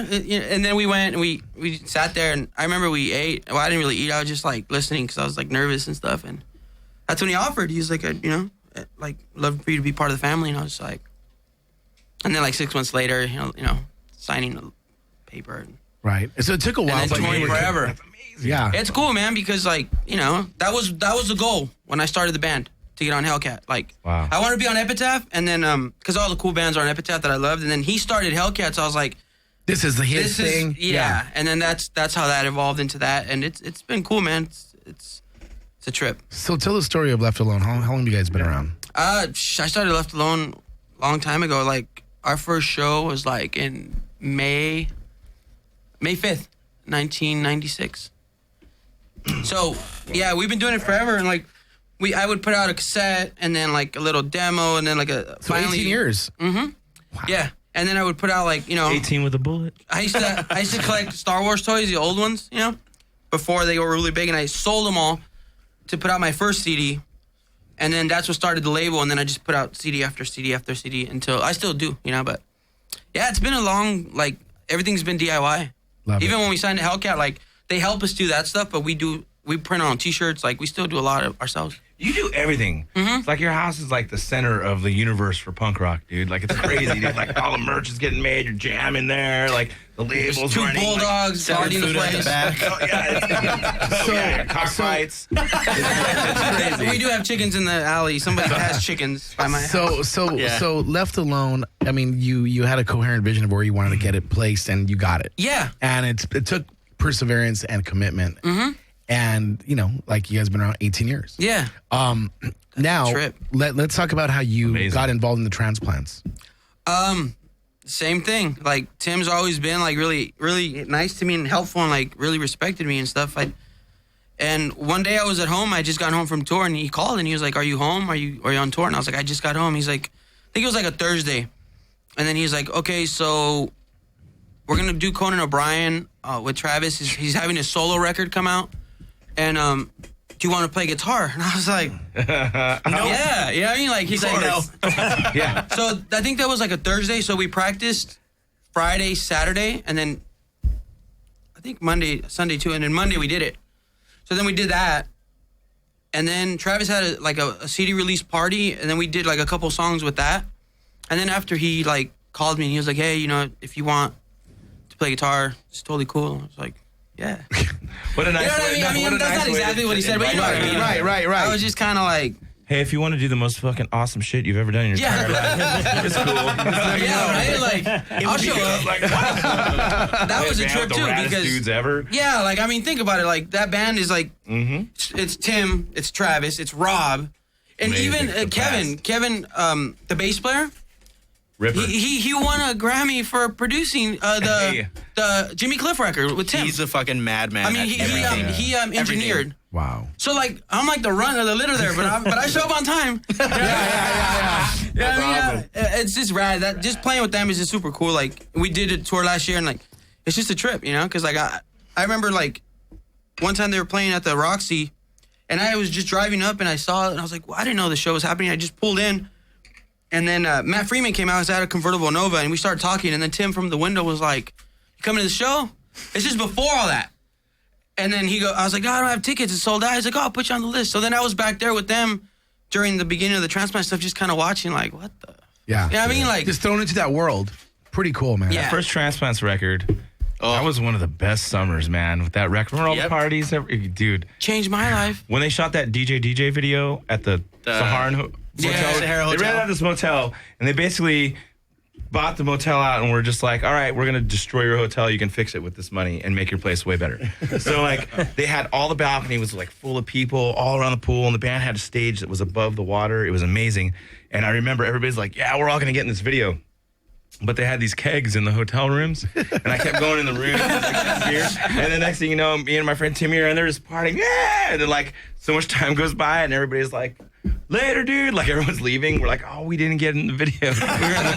And then we went and we sat there, and I remember we ate. Well, I didn't really eat. I was just like listening because I was like nervous and stuff. And that's when he offered. He was like, you know, like, love for you to be part of the family. And I was like, and then like 6 months later, you know, signing the paper. Right. So it took a while, but touring forever. That's amazing. Yeah. It's cool, man, because like, you know, that was the goal when I started the band. to get on Hellcat. Like, wow. I wanted to be on Epitaph, and then because all the cool bands are on Epitaph that I loved, and then he started Hellcat, so I was like, this is his thing. Yeah, and then that's how that evolved into that, and it's been cool, man. It's a trip. So tell the story of Left Alone. How long have you guys been around? I started Left Alone a long time ago. Like, our first show was like in May 5th, 1996. So, yeah, we've been doing it forever, and like, I would put out a cassette, and then like a little demo, and then like a So 18 years. Mm-hmm. Wow. Yeah, and then I would put out like 18 with a bullet. I used to collect Star Wars toys, the old ones, before they were really big, and I sold them all to put out my first CD, and then that's what started the label, and then I just put out CD after CD after CD until I still do, but yeah, it's been a long, like, everything's been DIY. Even when we signed to Hellcat, like, they help us do that stuff, but we print our own t-shirts, like, we still do a lot of ourselves. You do everything. Mm-hmm. It's like your house is like the center of the universe for punk rock, dude. Like, it's crazy, dude. Like, all the merch is getting made. You're jamming there. Like, the labels There's two running. bulldogs like, guarding the place. Cockfights. We do have chickens in the alley. Somebody has chickens by my house. So Left Alone, I mean, you had a coherent vision of where you wanted to get it placed, and you got it. Yeah. And it took perseverance and commitment. Mm-hmm. And, like, you guys have been around 18 years. Yeah. Now, let's talk about how you got involved in the transplants. Same thing. Like, Tim's always been, like, really, really nice to me and helpful and, like, really respected me and stuff. And one day I was at home. I just got home from tour, and he called, and he was like, are you home? Are you on tour? And I was like, I just got home. He's like, I think it was like a Thursday. And then he's like, okay, so we're going to do Conan O'Brien with Travis. He's having a solo record come out. And do you want to play guitar? And I was like, no. Yeah, you know what I mean? Like, he's like, no. Yeah. So I think that was like a Thursday. So we practiced Friday, Saturday, and then I think Sunday too. And then Monday we did it. So then we did that. And then Travis had a CD release party, and then we did like a couple songs with that. And then after he like called me, and he was like, hey, if you want to play guitar, it's totally cool. I was like, yeah. What a nice way. I mean, that's not exactly what he said, but you know what I mean. Right. I was just kind of like, hey, if you want to do the most fucking awesome shit you've ever done in your entire life, it's cool. Yeah, right? Like, I'll show up. Like, that was a trip, too, because... dudes ever. Yeah, like, I mean, think about it. Like, that band is, like, it's Tim, it's Travis, it's Rob, and Amazing. even Kevin, the bass player, Ripper. He won a Grammy for producing the Jimmy Cliff record with Tim. He's a fucking madman. I mean, he engineered. Wow. So, like, I'm like the run of the litter there, but I show up on time. Yeah. It's just rad. Just playing with them is just super cool. Like, we did a tour last year, and, like, it's just a trip, Because, like, I remember, like, one time they were playing at the Roxy, and I was just driving up, and I saw it, and I was like, well, I didn't know the show was happening. I just pulled in, and then Matt Freeman came out. I was at a convertible Nova, and we started talking, and then Tim from the window was like, you coming to the show? It's just before all that. And then I was like, no, I don't have tickets. It's sold out. He's like, oh, I'll put you on the list. So then I was back there with them during the beginning of the transplant stuff, just kind of watching, like, what the? Yeah. You know what I mean? Like, just thrown into that world. Pretty cool, man. Yeah. That first Transplants record, that was one of the best summers, man. With that record, remember all the parties? Dude. Changed my life. When they shot that DJ video at the Saharan Hotel, they ran out of this motel, and they basically bought the motel out, and we're just like, all right, we're going to destroy your hotel. You can fix it with this money and make your place way better. So, like, they had all the balcony was, like, full of people all around the pool, and the band had a stage that was above the water. It was amazing. And I remember everybody's like, yeah, we're all going to get in this video. But they had these kegs in the hotel rooms, and I kept going in the room, and the next thing you know, me and my friend Timmy are in there just partying, yeah! And then, like, so much time goes by, and everybody's like, later, dude. Like, everyone's leaving. We're like, oh, we didn't get in the video. We were in the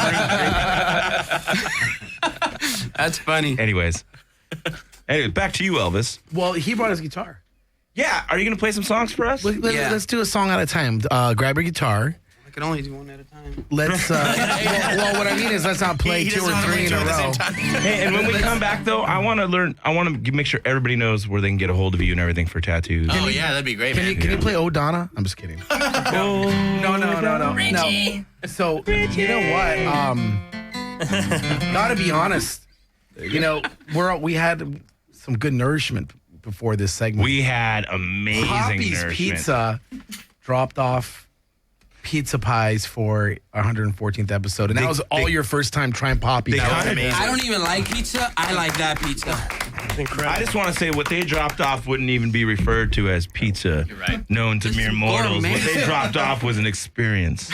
room. That's funny. Anyways, back to you, Elvis. Well, he brought his guitar. Yeah. Are you going to play some songs for us? Let's do a song at a time. Grab your guitar. I can only do one at a time. Let's, well, what I mean is let's not play two or three in a row. Hey, and when we come back, though, I want to make sure everybody knows where they can get a hold of you and everything for tattoos. Oh, yeah, that'd be great, man. Can you play O'Donna? I'm just kidding. No. Richie. So, you know what? Gotta be honest. We had some good nourishment before this segment. We had amazing Poppy's nourishment. Pizza dropped off pizza pies for our 114th episode, and that was all your first time trying Poppy. That was amazing. I don't even like pizza. I like that pizza. I just want to say what they dropped off wouldn't even be referred to as pizza, known to mere mortals. What they dropped off was an experience.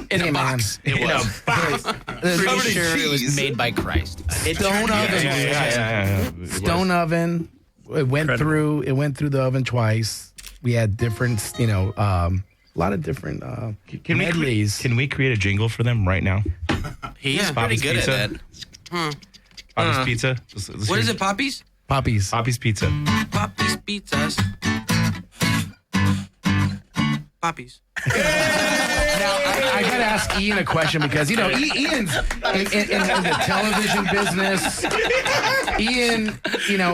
In a box. It was. Pretty sure it was made by Christ. Stone oven. Stone oven. It went through the oven twice. We had different, a lot of different medleys. Can we create a jingle for them right now? He's pretty good at that. Poppy's Pizza. What is it, Poppy's? Poppy's Pizza. Poppy's Pizzas. Poppy's. Now, I got to ask Ian a question because, Ian's in the television business. Ian,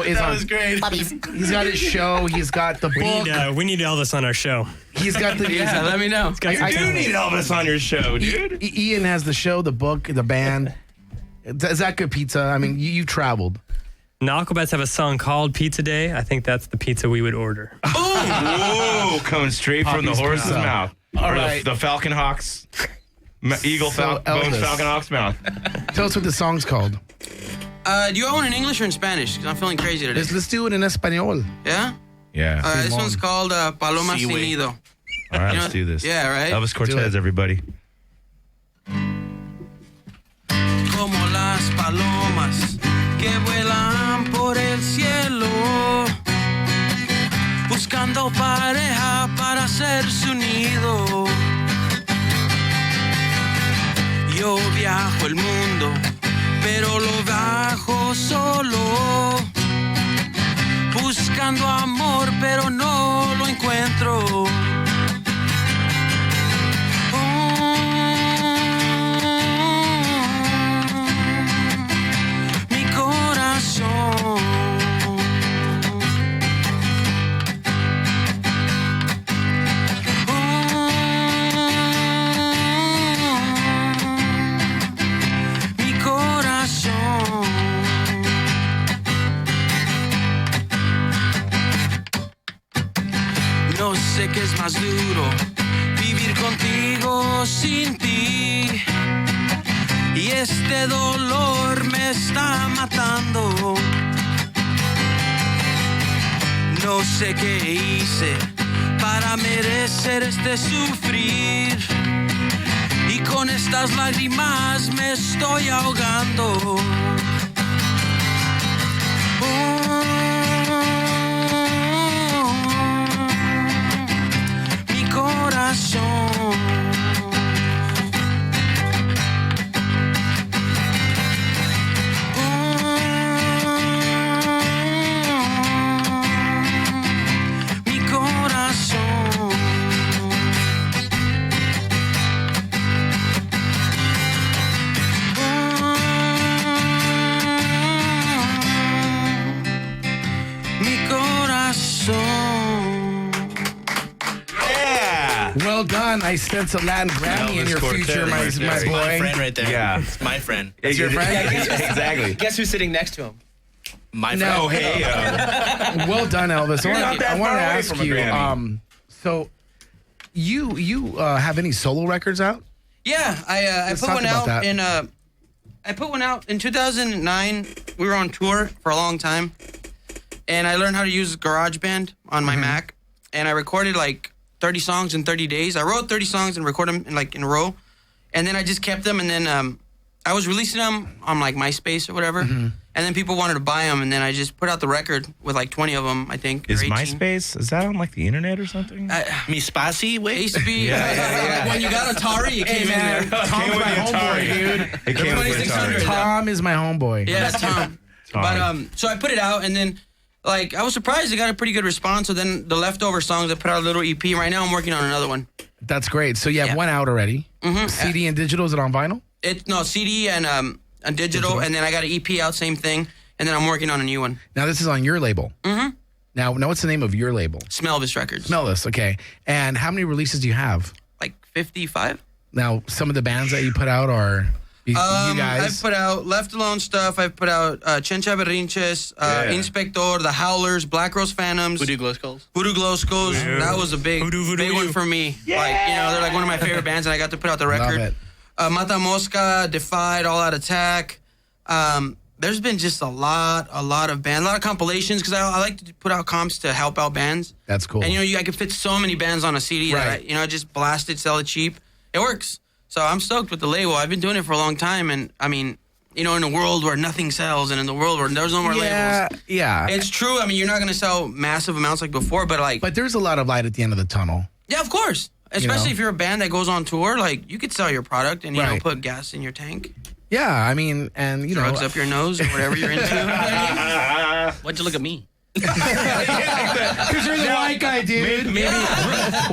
is on. Great. He's got his show. He's got the book. We need Elvis on our show. He's got the. Yeah, let me know. You do need Elvis on your show, dude. Ian has the show, the book, the band. Is that good pizza? I mean, you traveled. The Aquabats have a song called Pizza Day. I think that's the pizza we would order. Oh, coming straight from the horse's mouth. All right. The Falcon Hawk's Bones Falcon Hawk's mouth. Tell us what the song's called. Do you want it in English or in Spanish? Because I'm feeling crazy today. Let's do it in Espanol. Yeah? Yeah. This one's called Paloma Sin Nido. All right, let's do this. Yeah, right? Elvis Cortez, everybody. Como las palomas que vuelan por el cielo, buscando pareja para hacer su nido. Yo viajo el mundo, pero lo viajo solo, buscando amor, pero no lo encuentro. No sé qué es más duro, vivir contigo sin ti. Y este dolor me está matando. No sé qué hice para merecer este sufrir. Y con estas lágrimas me estoy ahogando. Well done. I sense a Latin Grammy in your future, my boy. My friend right there. Yeah. It's my friend. It's your friend? Yeah, exactly. Guess who's sitting next to him? My friend. No, hey. Well done, Elvis. You're not that I want far to away ask from a you, Grammy. so you have any solo records out? Yeah, I Let's put talk one about out that. I put one out in 2009. We were on tour for a long time, and I learned how to use GarageBand on my Mac, and I recorded like 30 songs in 30 days. I wrote 30 songs and recorded them in a row, and then I just kept them, and then I was releasing them on like MySpace or whatever, and then people wanted to buy them, and then I just put out the record with like 20 of them, I think. Is or 18. MySpace, is that on like the internet or something? Mi Spasi? Wait. It used to be Yeah. when you got Atari, you came in there. Tom's my homeboy, dude. It came with 2600. Atari. Tom is my homeboy. Yeah, Tom. But so I put it out, and then like I was surprised it got a pretty good response. So then the leftover songs, I put out a little EP. Right now I'm working on another one. That's great. So you have one out already. CD and digital. Is it on vinyl? No, CD and digital, and then I got an EP out, same thing, and then I'm working on a new one. Now this is on your label. Now what's the name of your label? Smell-This Records. Smell-This. Okay. And how many releases do you have? Like 55. Now some of the bands that you put out are. You guys? I've put out Left Alone stuff. I've put out Chencha Berrinches, Inspector, The Howlers, Black Rose Phantoms. Voodoo Glow Skulls. Voodoo Glow Skulls. Yeah. That was a big one for me. Yeah. Like, they're like one of my favorite bands, and I got to put out the record. Love it. Mata Mosca, Defied, All Out Attack. There's been just a lot of bands, a lot of compilations, because I like to put out comps to help out bands. That's cool. And, I could fit so many bands on a CD that I just blast it, sell it cheap. It works. So I'm stoked with the label. I've been doing it for a long time, and, I mean, in a world where nothing sells and in the world where there's no more labels. Yeah. It's true. I mean, you're not going to sell massive amounts like before, but But there's a lot of light at the end of the tunnel. Yeah, of course. Especially if you're a band that goes on tour, you could sell your product and, put gas in your tank. Yeah, I mean, and, Drugs up your nose or whatever you're into. Why'd you look at me? Because you're the white guy, dude. Maybe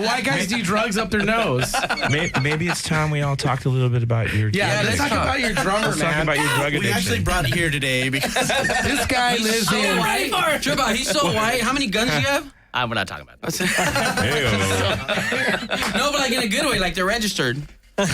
white guys do drugs up their nose. Maybe it's time we all talked a little bit about your let's talk about your drummer, let's man. talk about your drug addiction. We actually brought it here today because this guy lives so in... white. Tripa, he's so white. How many guns do you have? We're not talking about that. No, but in a good way, they're registered. We're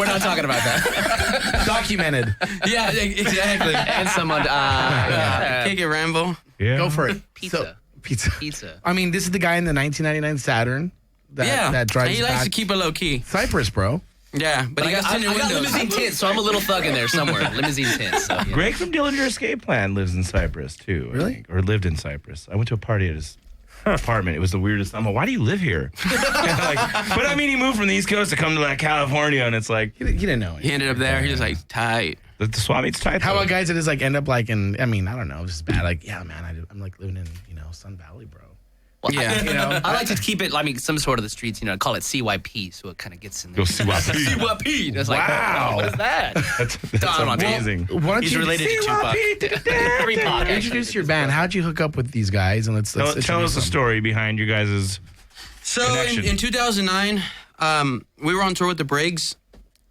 not talking about that. Documented. Yeah, exactly. And someone, Kick it, Rambo. Yeah. Go for it. Pizza. Pizza. I mean, this is the guy in the 1999 Saturn that drives he likes to keep it low key. Cypress, bro. Yeah, but he got tinted windows. limousine tints, so I'm a little thug in there somewhere. Limousine tints. So, Greg from Dillinger Escape Plan lives in Cyprus too. Really? Or lived in Cyprus. I went to a party at his apartment. It was the weirdest. I'm like, why do you live here? But I mean, he moved from the East Coast to come to California, and it's like he didn't know. He ended up there. He was tight. The swap meet's tight. How about guys that just end up in? I mean, I don't know, just bad. Yeah, man, I'm living in Sun Valley, bro. Well, I like to keep it, some sort of the streets, call it CYP, so it kind of gets in there. Go CYP. CYP. It's wow. What is that? That's amazing. Why don't He's you related to Tupac. Introduce your band. How'd you hook up with these guys? And let's tell us the story behind your guys' So connection. in 2009, we were on tour with the Briggs,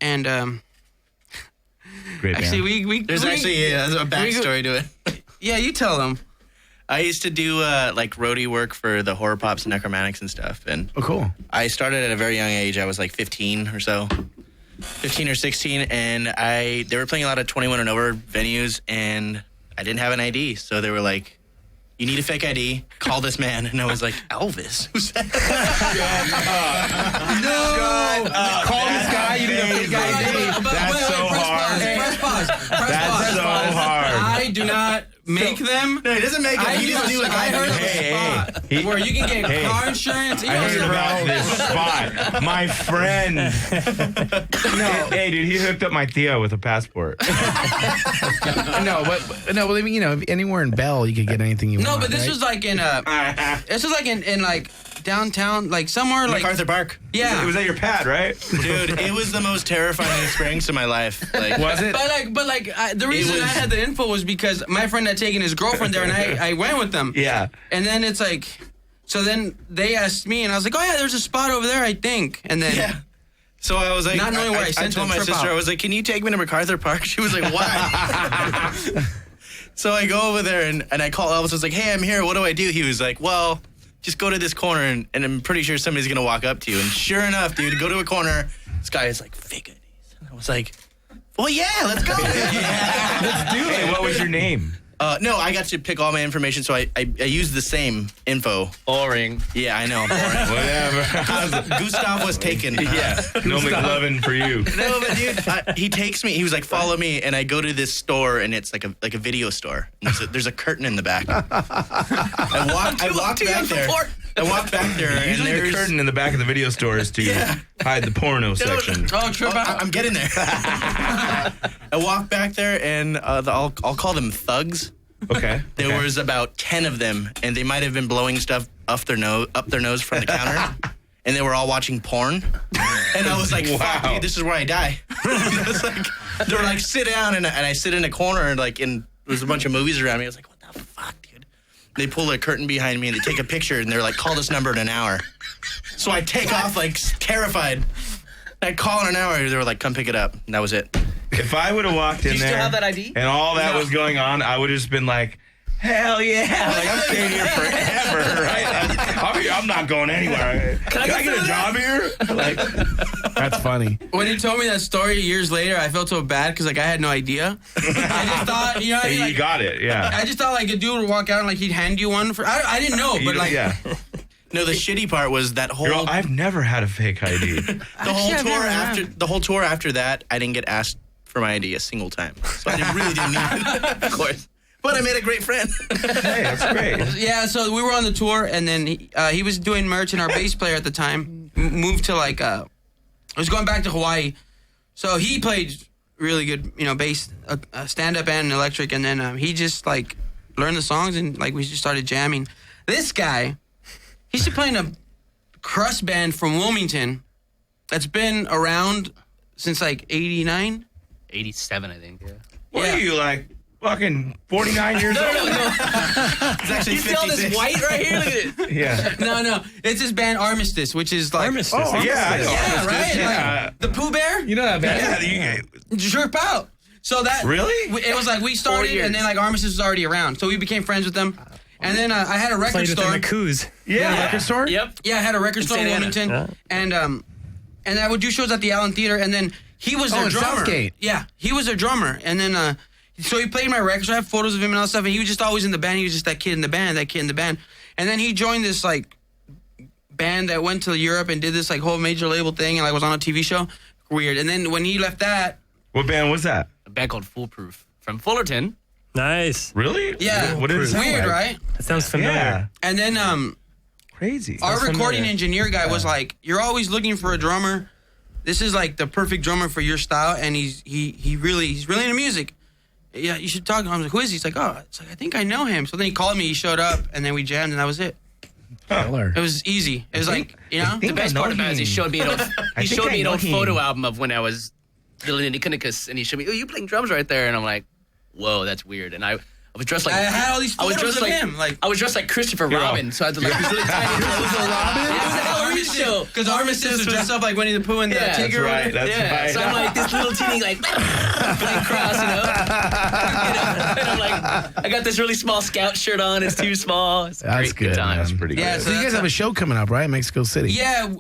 and Great band. actually there's a backstory to it. Yeah, you tell them. I used to do roadie work for the Horror Pops and Necromantics and stuff. And cool. I started at a very young age. I was 15 or so. 15 or 16, and they were playing a lot of 21 and over venues, and I didn't have an ID. So they were like, you need a fake ID, call this man. And I was like, Elvis? Who's that? No! Call this guy, you need a fake ID. That's so hard. Press pause. That's so hard. I do not make them. No, he doesn't make it. He just do it. I heard of a spot where you can get car insurance. I heard about this spot. My friend. Hey, dude, he hooked up my Theo with a passport. But I mean, anywhere in Bell, you could get anything you want. No, but this was in downtown, somewhere MacArthur Park. Yeah, It was at your pad, right? Dude, it was the most terrifying experience of my life. Was it? But the reason I had the info was because my friend had taken his girlfriend there, and I went with them. Yeah. And then it's so then they asked me, and I was like, oh yeah, there's a spot over there, I think. And then So I was like, not knowing where I sent told my sister, out. I was like, can you take me to MacArthur Park? She was like, why? So I go over there and I call Elvis. I was like, hey, I'm here. What do I do? He was like, well, just go to this corner and I'm pretty sure somebody's going to walk up to you. And sure enough, dude, go to a corner. This guy is like, fake IDs. And I was like, well, yeah, let's go. Let's do it. Hey, what was your name? No, I got to pick all my information, so I used the same info. Boring. Yeah, I know. Whatever. Gustav was taken. Yeah. No McLovin for you. No, but dude, he takes me. He was like, "Follow me," and I go to this store, and it's like a video store. And there's a curtain in the back. I walked back there. I walked back there, Usually and the curtain in the back of the video store is to hide the porno section. I'm getting there. I walked back there, and I'll call them thugs. Okay. There was about 10 of them, and they might have been blowing stuff up their nose from the counter, and they were all watching porn. And I was like, "Fuck, dude, this is where I die." They were like, "Sit down," and I sit in a corner, and there was a bunch of movies around me. I was like, "What the fuck, dude?" They pull a curtain behind me, and they take a picture, and they're like, "Call this number in an hour." So I take off terrified. I call in an hour. They were like, "Come pick it up," and that was it. If I would have walked in Do you there still have that ID? and all that was going on, I would have just been like, hell yeah. I'm staying here forever, right? I'm not going anywhere. Can I get a job here? Like, that's funny. When he told me that story years later, I felt so bad because like I had no idea. I just thought, you know, what I mean? Like, you got it. Yeah. I just thought like a dude would walk out and like he'd hand you one for. I didn't know, but like. Yeah. No, the shitty part was that whole. I've never had a fake ID. The whole tour after that, I didn't get asked for my ID a single time, so I really didn't need it, of course. But I made a great friend. Hey, that's great. Yeah, so we were on the tour, and then he was doing merch, and our bass player at the time moved to like was going back to Hawaii, so he played really good, you know, bass, stand-up and electric, and then he just like learned the songs, and like we just started jamming. This guy. He's still playing a crust band from Wilmington that's been around since like 89? 87, I think, yeah. What are you, like, fucking 49 years old? No. It's actually you see all this white right here? Look at it. Yeah. No. It's this band Armistice, which is like... Armistice? Oh, yeah, I know Yeah, Armistice, right? yeah. Like, the Pooh Bear? You know that band? Yeah. Jerk out. So that... Really? It was like we started, and then like Armistice was already around. So we became friends with them. And then I had a record Played store. with the McCoos. Yeah, record store? Yep. Yeah, I had a record store in Wilmington. Yeah. And I would do shows at the Allen Theater, and then he was their in drummer. Southgate. Yeah, he was their drummer. And then, so he played my records. I have photos of him and all that stuff, and he was just always in the band. He was just that kid in the band. And then he joined this, like, band that went to Europe and did this, like, whole major label thing, and, like, was on a TV show. Weird. And then when he left that... What band was that? A band called Foolproof from Fullerton. Nice. Really? Yeah. What is it? Weird, right? That sounds familiar. Yeah. And then, Crazy. our Sounds recording familiar. engineer guy was like, "You're always looking for a drummer. This is like the perfect drummer for your style." And he's really into music. Yeah, you should talk to him. I was like, "Who is he?" He's like, "Oh, it's like I think I know him." So then he called me. He showed up, and then we jammed, and that was it. Killer. It was easy. It was like, you know, The best part about it is he showed me an old photo album of when I was little Indie Kinnicus, and he showed me, "Oh, you playing drums right there?" And I'm like, "Whoa, that's weird." And I was dressed like I had all these photos of him. Like I was dressed like Christopher Robin, so I had to like these really tiny. It was a Halloween show because Armistice was dressed up like Winnie the Pooh and the Yeah, Tigger. That's right. That's right. So I'm like this little teeny like playing cross, you know? And I'm like, I got this really small Scout shirt on. It's too small. It's That's good time. That's pretty Yeah, good. So you guys have a show coming up, right? In Mexico City. Yeah,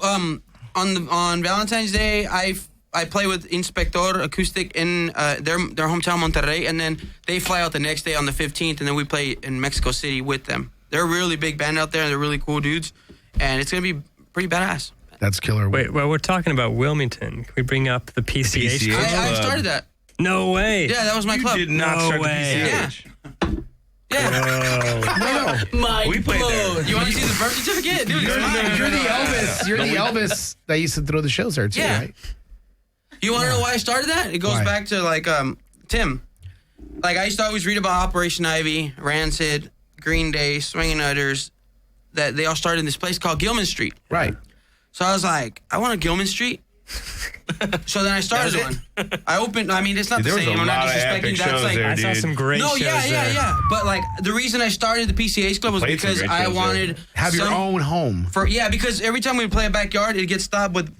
on Valentine's Day, I play with Inspector Acoustic in their hometown Monterrey, and then they fly out the next day on the 15th, and then we play in Mexico City with them. They're a really big band out there, and they're really cool dudes, and it's gonna be pretty badass. That's killer. Wait, well, we're talking about Wilmington. Can we bring up the PCH? I started that. No way. Yeah, that was my You club. did not No start way. the PCH. Yeah. My We played there. You want to see the birth certificate, dude? It's mine. You're the Elvis. You're the Elvis that used to throw the shows there too, Yeah. right? You want to know why I started that? It goes Why? back to like Tim. Like I used to always read about Operation Ivy, Rancid, Green Day, Swingin' Utters, that they all started in this place called Gilman Street. Right. So I was like, I want a Gilman Street. So then I started one. I opened. I mean, it's not Dude, the there was same. a I'm not lot of disrespecting. epic That's shows like there, I saw dude. some great no, shows yeah. there. But like the reason I started the PCH Club was Played some because great I shows wanted Have your some- own home. because every time we play a backyard, it gets stopped with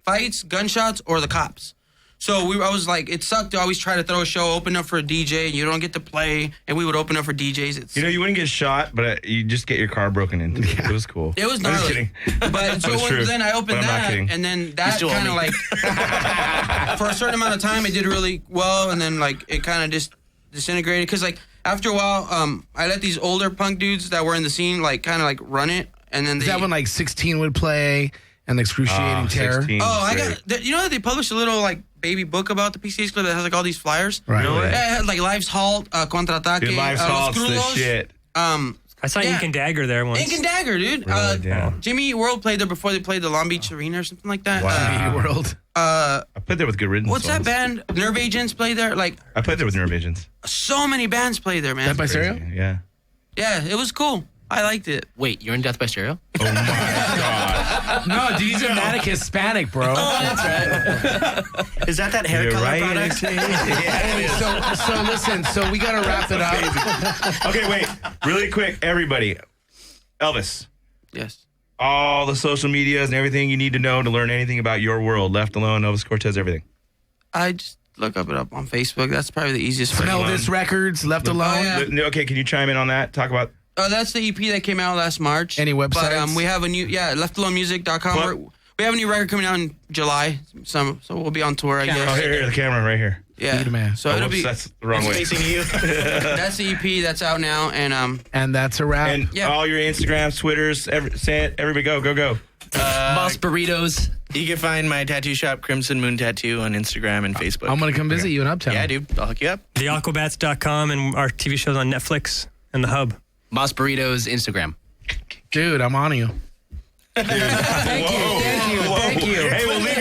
fights, gunshots, or the cops. So I was like, it sucked to always try to throw a show, open up for a DJ, and you don't get to play. And we would open up for DJs. It's, You know, you wouldn't get shot, but you just get your car broken into. It was cool. it was I'm just gnarly. kidding. But so It's true. then I But opened I'm not that, kidding. and then that still kind of owe me. like, for a certain amount of time, it did really well, and then like it kind of just disintegrated. Because like after a while, I let these older punk dudes that were in the scene like kind of like run it, and then Is they. that when like 16 would play and Excruciating Terror? 16, Oh, I great. got. You know that they published a little like baby book about the PCH Club that has like all these flyers. Right. Yeah, it had like Life's Halt, Contraataque, Dude, Life's Los Halt's the Crudos. shit. I saw Yeah. Ink and Dagger there once. Ink and Dagger, dude. Really? Yeah. Jimmy Eat World played there before they played the Long Beach Arena or something like that. Wow. World. I played there with Good Riddance. What's that songs. band? Nerve Agents played there. Like I played there with Nerve Agents. so many bands played there, man. That by Stereo? Crazy. Yeah. Yeah, it was cool. I liked it. Wait, you're in Death by Stereo? Oh my god. No, dude, he's a manic Hispanic, bro. That's right. Is that hair You're color right. product? Yeah. So listen, so we gotta wrap it up. Okay, wait. Really quick, everybody. Elvis. Yes. All the social medias and everything you need to know to learn anything about your world. Left Alone, Elvis Cortez, everything. I just look up on Facebook. That's probably the easiest way. Elvis Records, Left Alone. yeah. Okay, can you chime in on that? Talk about That's the EP that came out last March. Any websites? But we have a new, leftalonemusic.com. We have a new record coming out in July, so we'll be on tour, I guess. Oh, here, the camera right here. Yeah. Man. So it'll be. That's the wrong way. Facing you. That's the EP that's out now, and that's a wrap. And all your Instagrams, Twitters, say it. Everybody go. Boss Burritos. You can find my tattoo shop, Crimson Moon Tattoo, on Instagram and Facebook. I'm going to come visit you in Uptown. Yeah, dude. I'll hook you up. TheAquabats.com and our TV shows on Netflix and The Hub. Boss Burritos Instagram. Dude, I'm on you. Thank you. Hey, we'll leave